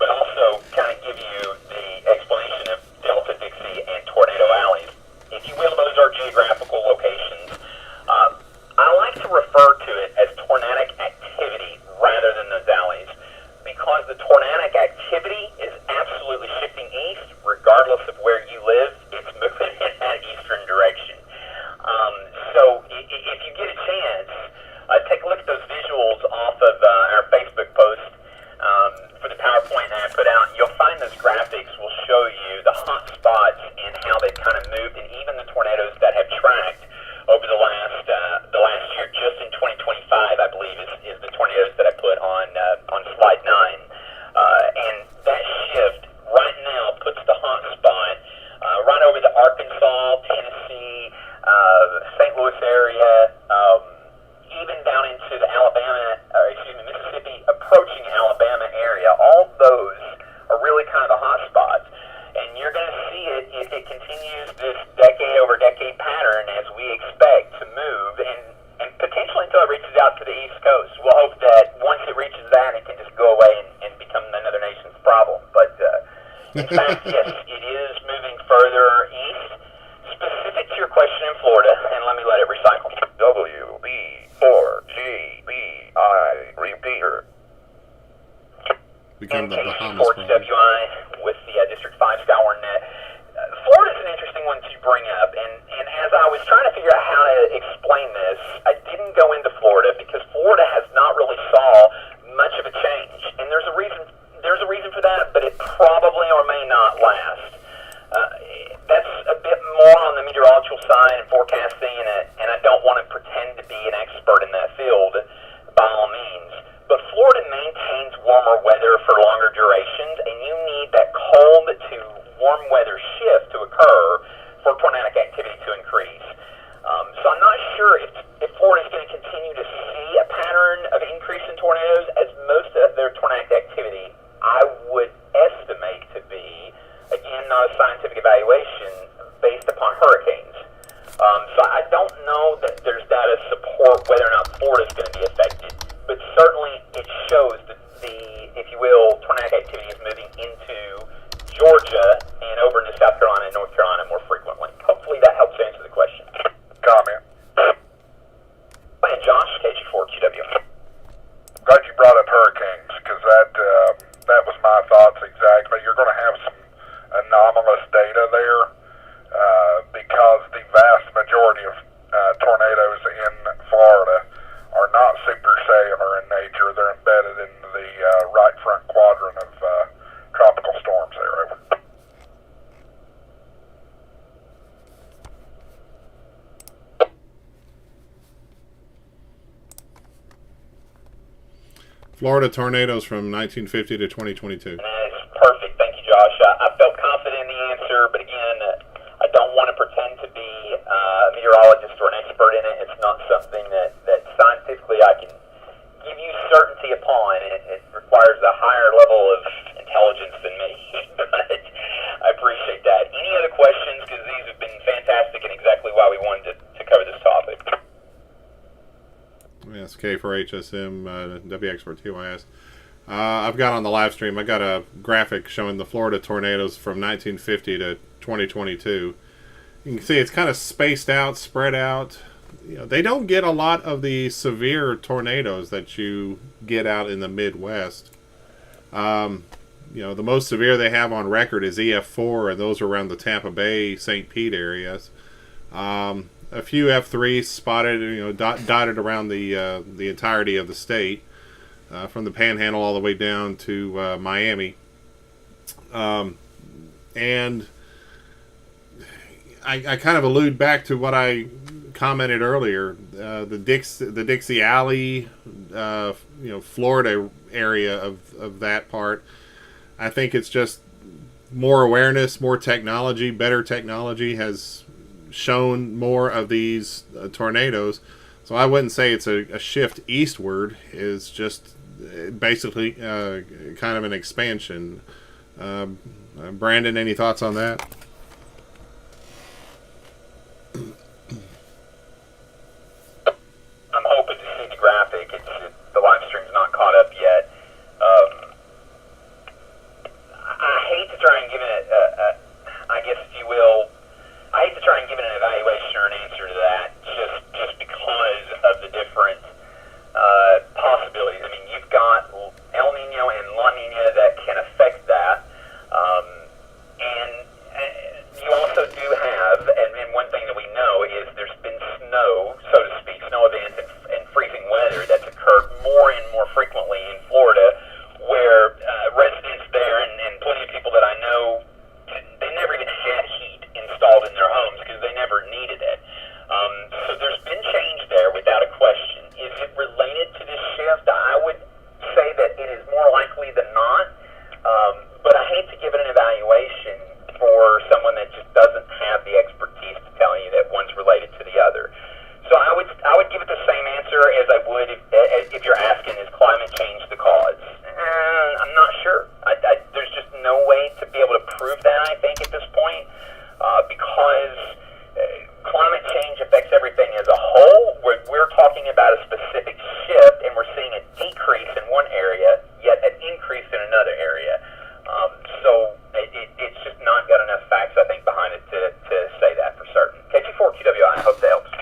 but also kind of give you the explanation of Delta, Dixie, and Tornado Alleys. If you will, those are geographical locations. I like to refer to it as tornadic activity rather than those alleys, because the tornadic activity is absolutely shifting east, regardless of where you live. It's moving in that eastern direction. So if you get a chance, take a look at those visuals off of our Facebook post for the PowerPoint that I put out. You'll find those graphics will show you the hot spots and how they've kind of moved, and even the tornadoes that have tracked over the last year. Just in 2025, I believe, is the tornadoes that I put on slide 9. And that shift right now puts the hot spot right over the Arkansas, Tennessee, St. Louis area, even down into the Mississippi, approaching Alabama area. All those are really kind of the hot spots. And you're going to see it if it continues this decade-over-decade pattern as we expect to move, and potentially until it reaches out to the East Coast. We'll hope that once it reaches that, it can just go away and become another nation's problem. But in fact, yes, it is moving further east. Specific to your question in Florida, and let me let it recycle. WB4GBI repeater. Become the Bahamas problem. KG4QWI with the District 5 Skywarn net. Florida's an interesting one to bring up, and as I was trying to figure out how to explain this, I didn't go into Florida because Florida has not really saw much of a change, and there's a reason for that, but it probably or may not last. That's a bit more on the meteorological side and forecasting, and I don't want to pretend to be an expert in that field by all means. But Florida maintains warmer weather for longer durations, and you need that cold to warm weather shift to occur for tornadic activity to increase. So I'm not sure if Florida is going to continue to see a pattern of increase in tornadoes, as most of their tornadic activity I would estimate to be, again, not a scientific evaluation, based upon hurricanes. So I don't know that there's data to support whether or not Florida is going to be affected, but certainly it shows that if you will, tornadic activity is moving into Georgia and over into South Carolina and North Carolina more frequently. Hopefully that helps answer the question. Comment. And Josh, KG4QWI. Glad you brought up hurricanes, because that was my thoughts exactly. You're going to have some anomalous data there because the vast majority of tornadoes in Florida are not supercellular in nature. They're embedded in the right front quadrant of tropical storms there. Over. Florida tornadoes from 1950 to 2022. That's perfect. Thank you, Josh. I felt confident in the answer, but again, I don't want to pretend to be a meteorologist or an expert in it. It's not something that scientifically I can give you certainty upon. It requires a higher level of intelligence than me. But I appreciate that. Any other questions? Because these have been fantastic and exactly why we wanted to cover this topic. Yes, K4HSM, WX4TYS. I've got on the live stream, I got a graphic showing the Florida tornadoes from 1950 to 2022. You can see it's kind of spaced out, spread out. You know, they don't get a lot of the severe tornadoes that you get out in the Midwest. You know, the most severe they have on record is EF4, and those are around the Tampa Bay, St. Pete areas. A few F3s spotted, you know, dotted around the entirety of the state, from the Panhandle all the way down to Miami. And I kind of allude back to what I commented earlier. The Dixie Alley, you know, Florida area of that part. I think it's just more awareness, more technology, better technology has shown more of these tornadoes. So I wouldn't say it's a shift eastward. It's just basically kind of an expansion. Brandon, any thoughts on that? I'm hoping to see the graphic. The live stream's not caught up yet. I hate to try and give it I guess if you will, I hate to try and give it an evaluation or an answer to that, just because of the different possibilities. I mean, you've got El Nino and La Nina that can affect that, and you also do have, and one thing that we know is there's been snow, so to speak, snow events and freezing weather that's occurred more and more frequently in Florida, where residents there and plenty of people that I know, they never even had heat installed in their homes because they never needed it. So there's been change there without a question. Is it related to this shift? I would say that it is more likely than not, but I hate to give it an evaluation for someone that just doesn't have the expertise to tell you that one's related to the other. So I would give it the same answer as I would if you're asking, is climate change the cause? I'm not sure. There's just no way to be able to prove that, I think, at this point, because climate change affects everything as a whole. We're talking about a specific shift, and we're seeing a decrease in one area, yet an increase in another area. So it's just not got enough facts, I think, behind it to say that for certain. KG4QWI, I hope that helps.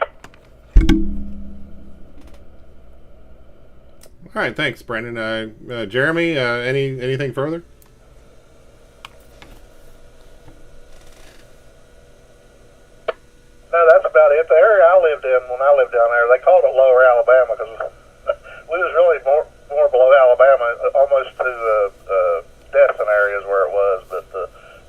All right, thanks, Brandon. Jeremy, anything further? No, that's about it. The area I lived in when I lived down there, they called it Lower Alabama because we was really more below Alabama, almost to Destin areas where it was. But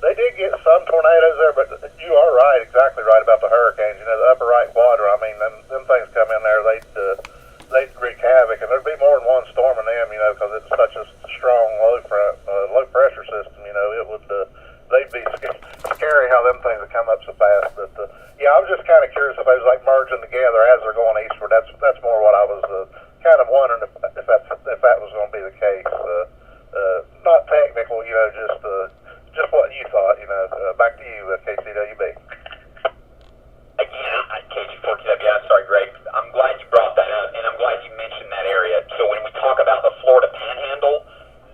they did get some tornadoes there. But you are right, exactly right about the hurricanes. You know, the upper right quadrant. I mean, them things come in there, they'd wreak havoc, and there'd be more than one storm in them. You know, because it's such a strong low pressure system. You know, it would. They'd be scary how them things would come up so fast. But yeah, I was just kind of curious if they was like merging together as they're going eastward. That's more what I was kind of wondering if that was going to be the case. Not technical, you know, just what you thought. You know, back to you, KCWB. Again, KG4QWI, sorry, Greg. I'm glad you brought that up, and I'm glad you mentioned that area. So when we talk about the Florida Panhandle,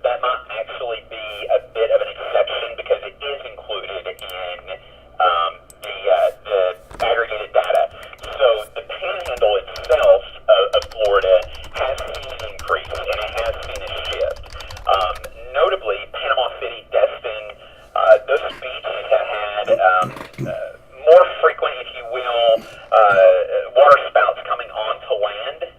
that might actually be a bit of an exception because it is included in the aggregated data. So the Panhandle itself of Florida has seen an increase, and it has seen a shift. Notably, Panama City, Destin, those beaches have had more frequent, if you will, water spouts coming onto land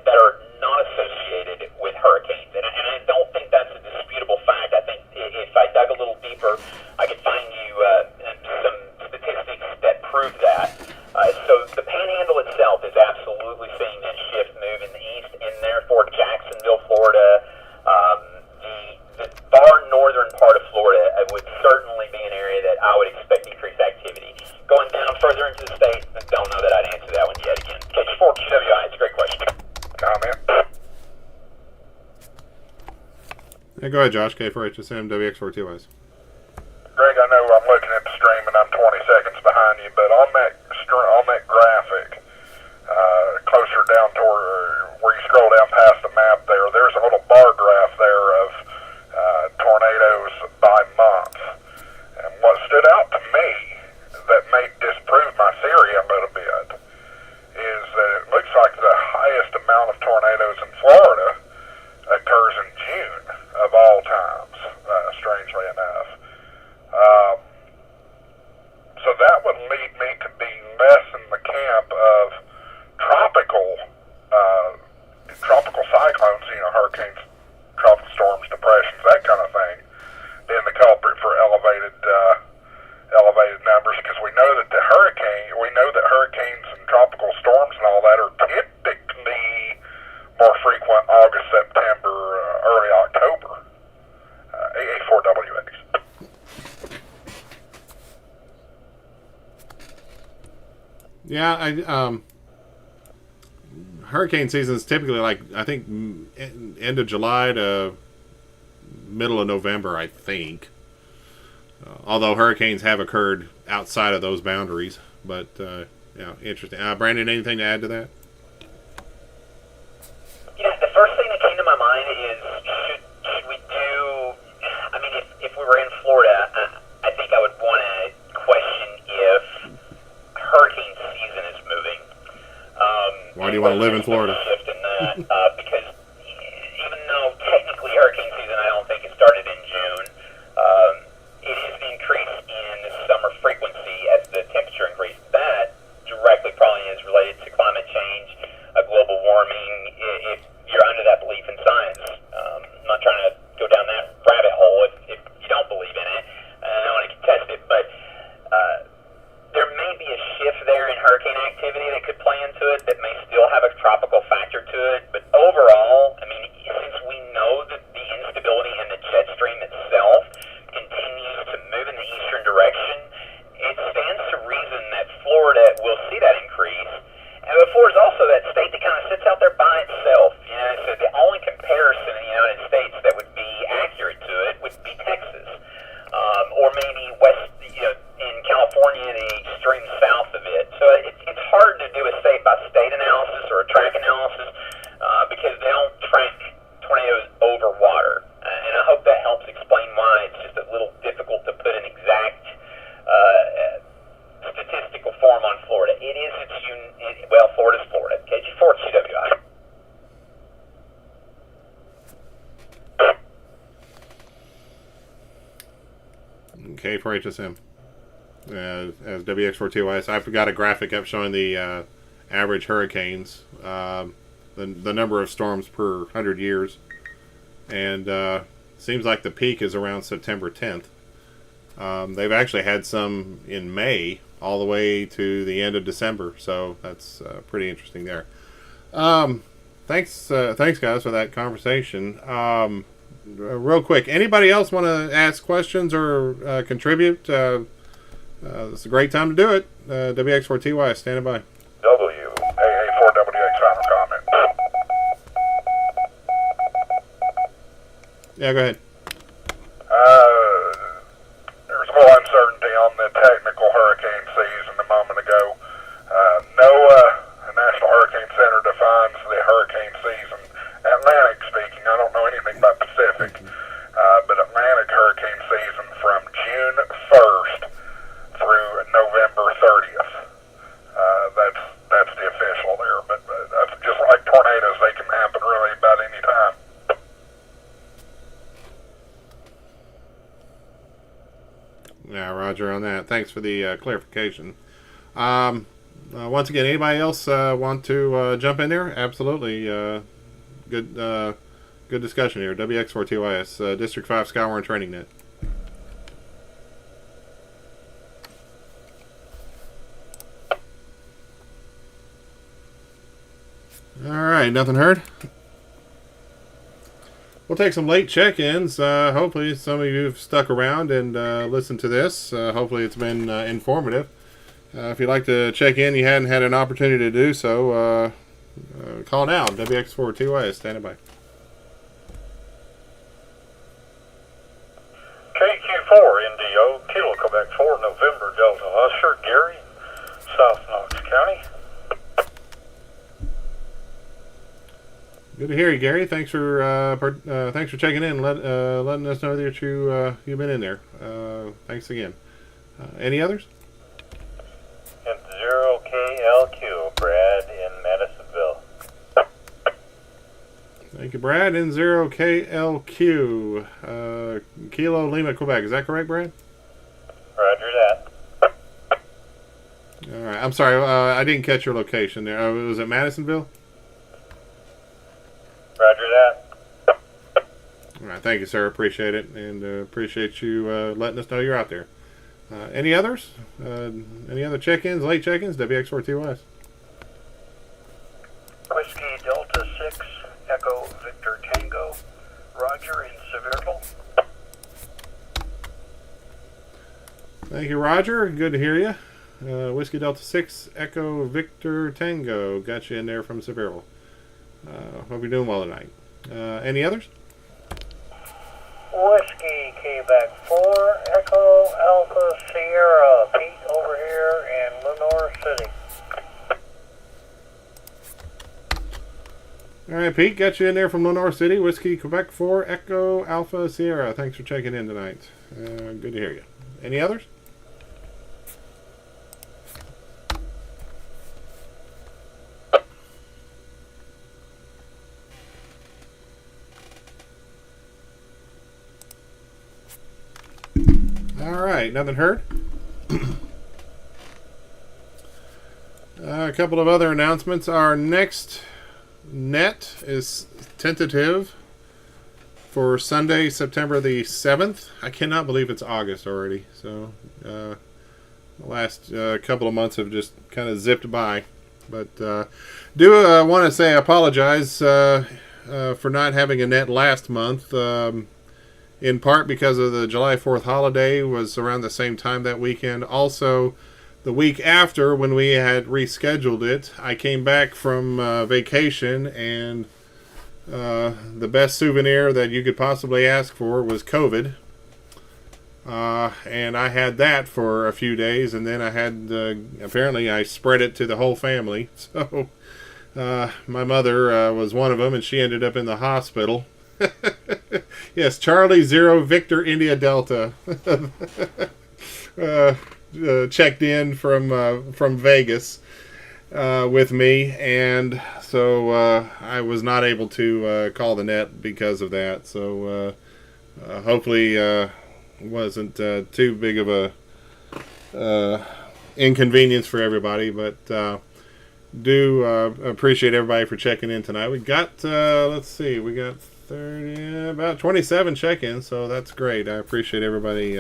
that are not associated with hurricanes. And I don't think that's a disputable fact. I think if I dug a little deeper, I could find you some statistics that prove that. So the Panhandle itself is absolutely seeing that shift move in the east, and therefore Jacksonville, Florida, the far northern part of Florida would certainly be an area that I would expect increased activity. Going down further into the state, I don't know that I'd answer that one yet again. KG4QWI, it's a great question. Comment? Yeah, go ahead, Josh. K4HSM, WX4TYs. Greg, I know I'm looking at the stream and I'm 20 seconds behind you, but on that graphic, closer down toward where you scroll down past the map there's a little bar graph there of tornadoes by month. And what stood out to me that may disprove my theory a little bit is that it looks like the highest amount of tornadoes in Florida occurs in June of all times, strangely enough. So that would lead me to be less in the camp of tropical cyclones, you know, hurricanes, tropical storms, depressions, that kind of thing, being the culprit for elevated numbers, because we know that hurricanes and tropical storms and all that are typically more frequent August, September, early October. AA4WX. Yeah, hurricane season is typically like, I think, end of July to middle of November, I think. Although hurricanes have occurred outside of those boundaries, but Yeah, interesting. Brandon, anything to add to that? The first thing that came to my mind is should we do? I mean, if we were in Florida, I think I would want to question if hurricane season is moving. Why do you want to live in Florida? Shift in that, because even though technically hurricane season, I don't think it started in June. It is the increase in summer frequency as the temperature increased. That directly probably is related to climate change, global warming. If you're under that belief in science, I'm not trying to go down that rabbit hole if you don't believe in it. I don't want to contest it, but there may be a shift there in hurricane activity that could play into it that may still have a tropical factor to it. But overall, I mean, since we know that the instability in the jet stream itself continues to move in the eastern direction, it stands to reason that Florida will see that increase. And Florida is also that state that kind of sits out there by itself. So the only comparison in the United States that would be accurate to it would be Texas, or maybe west, in California, the extreme south of it. So it's hard to do a state-by-state analysis or a track analysis because they don't track tornadoes over water. And I hope that helps explain why it's just a little difficult to put an exact statistical form on Florida. It is Florida's Florida. KG4QWI. K4HSM. As WX4TYS, I've got a graphic up showing the average hurricanes, the number of storms per 100 years, and seems like the peak is around September 10th. They've actually had some in May all the way to the end of December, so that's pretty interesting there. Thanks guys for that conversation. Real quick, anybody else want to ask questions or contribute? It's a great time to do it. WX4TY, standing by. AA4WX final comment. Yeah, go ahead. There's a little uncertainty on the technical hurricane season a moment ago. NOAA, the National Hurricane Center, defines the hurricane season, Atlantic speaking. I don't know anything about Pacific, but Atlantic hurricane season from June 1st through November 30th. That's the official there, but that's just like tornadoes, they can happen really about any time. Yeah, Roger on that. Thanks for the clarification. Once again, anybody else want to jump in there? Absolutely. Good discussion here. WX4TYS, District 5 Skywarn Training Net. All right, nothing heard? We'll take some late check-ins. Hopefully some of you have stuck around and listened to this. Hopefully it's been informative. If you'd like to check in, you hadn't had an opportunity to do so, call now. WX4TY, standing by. KQ4 NDO, Kilo Quebec 4, November Delta Usher, Gary, South Knox County. Good to hear you, Gary. Thanks for checking in, letting us know that you've been in there. Thanks again. Any others? And 0KLQ, Brad in Madisonville. Thank you, Brad. N0KLQ, Kilo Lima, Quebec. Is that correct, Brad? Roger that. All right. I'm sorry. I didn't catch your location there. Was it Madisonville? Roger that. All right. Thank you, sir. Appreciate it, and appreciate you letting us know you're out there. Any others? Any other check-ins? Late check-ins? WX4TYs. Whiskey Delta 6, Echo Victor Tango, Roger in Sevierville. Thank you, Roger. Good to hear you. Whiskey Delta 6, Echo Victor Tango. Got you in there from Sevierville. Hope you're doing well tonight. Any others? Whiskey Quebec 4, Echo Alpha Sierra, Pete over here in Lenore City. All right, Pete, got you in there from Lenore City, Whiskey, Quebec 4, Echo, Alpha, Sierra. Thanks for checking in tonight. Good to hear you. Any others? All right, nothing heard? A couple of other announcements. Our next net is tentative for Sunday, September the 7th. I cannot believe it's August already. So the last couple of months have just kind of zipped by. But do want to say I apologize for not having a net last month. In part because of the July 4th holiday was around the same time that weekend. Also, the week after, when we had rescheduled it, I came back from vacation, and the best souvenir that you could possibly ask for was COVID. And I had that for a few days, and then I had, apparently I spread it to the whole family. So my mother was one of them, and she ended up in the hospital. Yes, Charlie 0 Victor India Delta checked in from Vegas with me, and so I was not able to call the net because of that. So hopefully wasn't too big of a inconvenience for everybody, but do appreciate everybody for checking in tonight. We got let's see, we got about 27 check-ins, so that's great. I appreciate everybody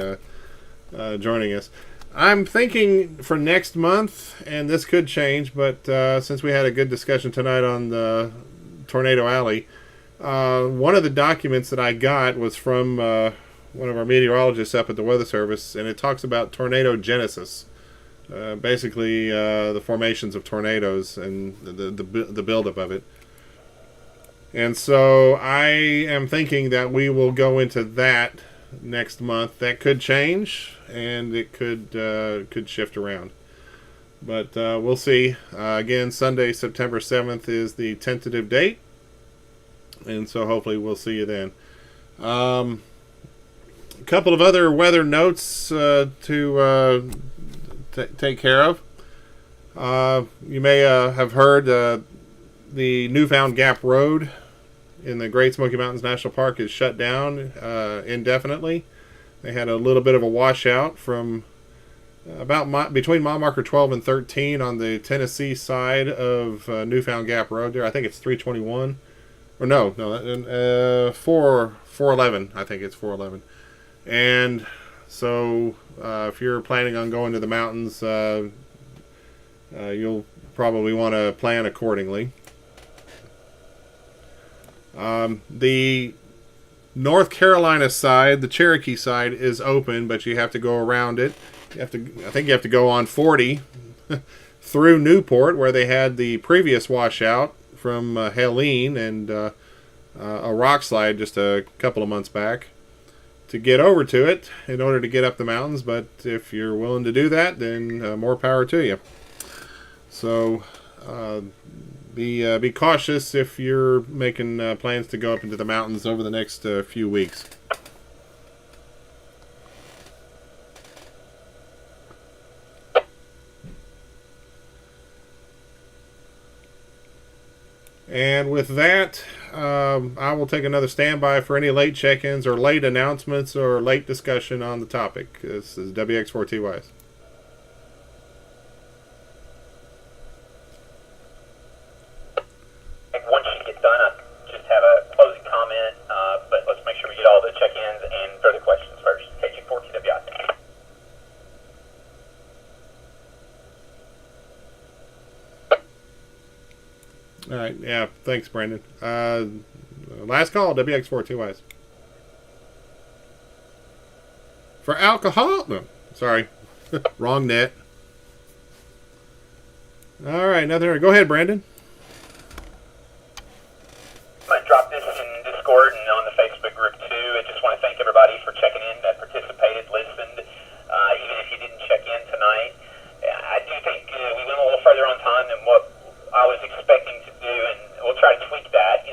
joining us. I'm thinking for next month, and this could change, but since we had a good discussion tonight on the Tornado Alley, one of the documents that I got was from one of our meteorologists up at the Weather Service, and it talks about tornado genesis. Basically, the formations of tornadoes and the buildup of it. And so I am thinking that we will go into that next month. That could change, and it could shift around. But we'll see. Again, Sunday, September 7th is the tentative date. And so hopefully we'll see you then. A couple of other weather notes to take care of. You may have heard the Newfound Gap Road in the Great Smoky Mountains National Park is shut down indefinitely. They had a little bit of a washout from between mile marker 12 and 13 on the Tennessee side of Newfound Gap Road there. I think it's 321. Or no, 411. I think it's 411. And so if you're planning on going to the mountains, you'll probably want to plan accordingly. The North Carolina side, the Cherokee side, is open, but you have to go around it. I think you have to go on 40 through Newport, where they had the previous washout from Helene and a rock slide just a couple of months back, to get over to it in order to get up the mountains. But if you're willing to do that, then more power to you. So be cautious if you're making plans to go up into the mountains over the next few weeks. And with that, I will take another standby for any late check-ins or late announcements or late discussion on the topic. This is WX4TY. Once you get done, I just have a closing comment, but let's make sure we get all the check-ins and further questions first. KG4QWI. All right, yeah, thanks, Brandon. Last call, WX4TY. For alcohol? No, sorry. Wrong net. All right, nothing. Go ahead, Brandon. I might drop this in Discord and on the Facebook group too. I just want to thank everybody for checking in, that participated, listened, even if you didn't check in tonight. I do think we went a little further on time than what I was expecting to do, and we'll try to tweak that.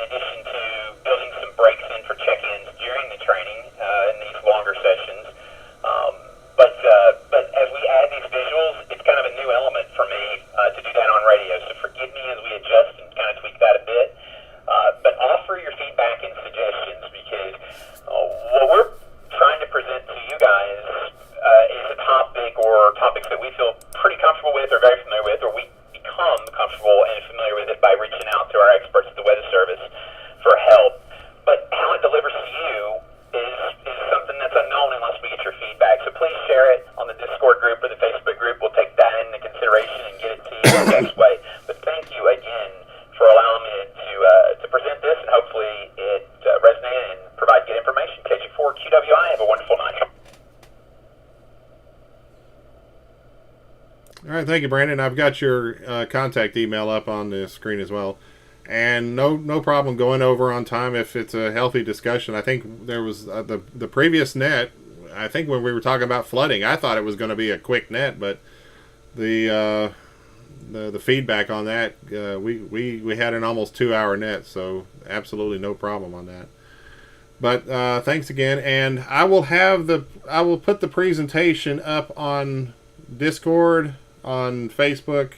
pretty comfortable with or very familiar with, or we become comfortable and familiar with it by reaching out to our experts at the Weather Service for help. But how it delivers to you is something that's unknown unless we get your feedback. So please share it on the Discord group or the Facebook group. We'll take that into consideration and get it to you the next way. But thank you again for allowing me to present this, and hopefully it resonated and provide good information. KG4QWI, have a wonderful night. All right, thank you, Brandon. I've got your contact email up on the screen as well. And no problem going over on time if it's a healthy discussion. I think there was the previous net, I think when we were talking about flooding, I thought it was going to be a quick net, but the feedback on that, we had an almost 2-hour net, so absolutely no problem on that. But thanks again, and I will put the presentation up on Discord, on Facebook,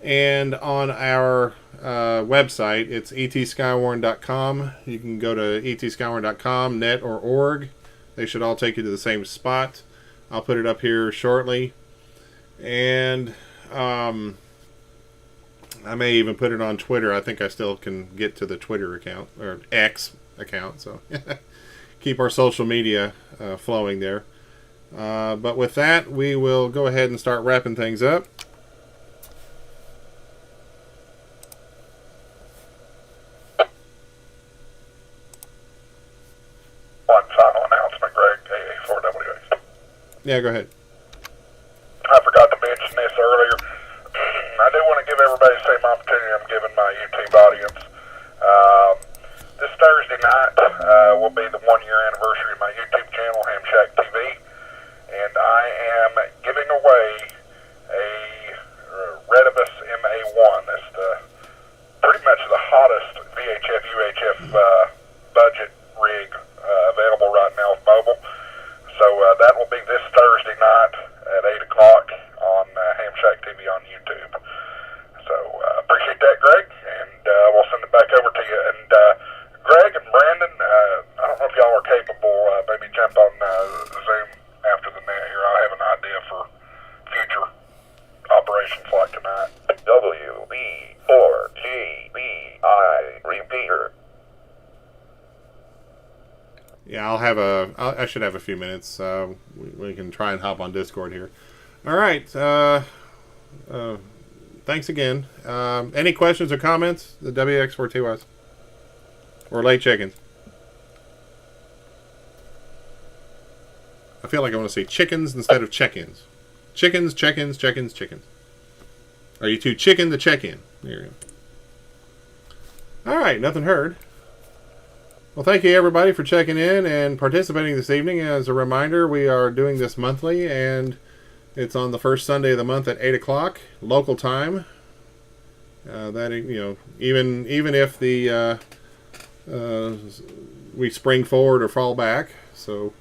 and on our website. It's etskywarn.com. You can go to etskywarn.com, net or org. They should all take you to the same spot. I'll put it up here shortly. And I may even put it on Twitter. I think I still can get to the Twitter account, or X account, so keep our social media flowing there. But with that, we will go ahead and start wrapping things up. One final announcement, Greg, K4HSM. Yeah, go ahead. I forgot to mention this earlier. I do want to give everybody the same opportunity I'm giving my YouTube audience. This Thursday night will be the 1-year anniversary of my YouTube channel, HamShackTV, and I am giving away a Redibus MA1. That's pretty much the hottest VHF, UHF budget rig available right now with mobile. So that will be this Thursday night at 8 o'clock on HamShackTV on YouTube. So appreciate that, Greg, and we'll send it back over to you. And Greg and Brandon, I don't know if y'all are capable, maybe jump on Zoom after the net here. I have an idea for future operations like tonight. WB4GBI repeater. Yeah, I should have a few minutes. We can try and hop on Discord here. All right. Thanks again. Any questions or comments? The WX4TYs or late chickens? I feel like I want to say chickens instead of check-ins. Chickens, check-ins, check-ins, chickens. Are you too chicken to check in? There you go. All right, nothing heard. Well, thank you everybody for checking in and participating this evening. As a reminder, we are doing this monthly, and it's on the first Sunday of the month at 8 o'clock local time. That, you know, even if the we spring forward or fall back, so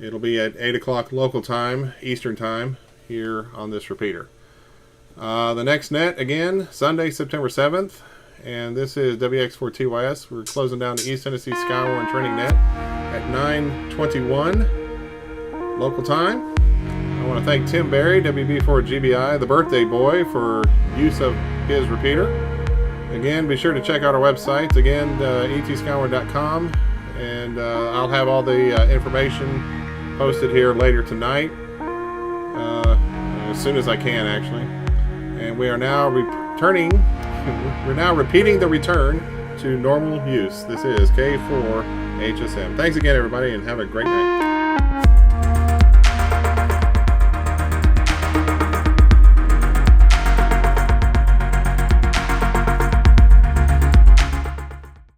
it'll be at 8 o'clock local time, Eastern time, here on this repeater. The next net again, Sunday, September 7th. And this is WX4TYS. We're closing down the East Tennessee Skywarn training net at 9:21 local time. I want to thank Tim Berry, WB4GBI, the birthday boy, for use of his repeater. Again, be sure to check out our websites. Again, etskywarn.com. And I'll have all the information posted here later tonight. As soon as I can, actually. And we are now returning. We're now repeating the return to normal use. This is K4HSM. Thanks again, everybody, and have a great night.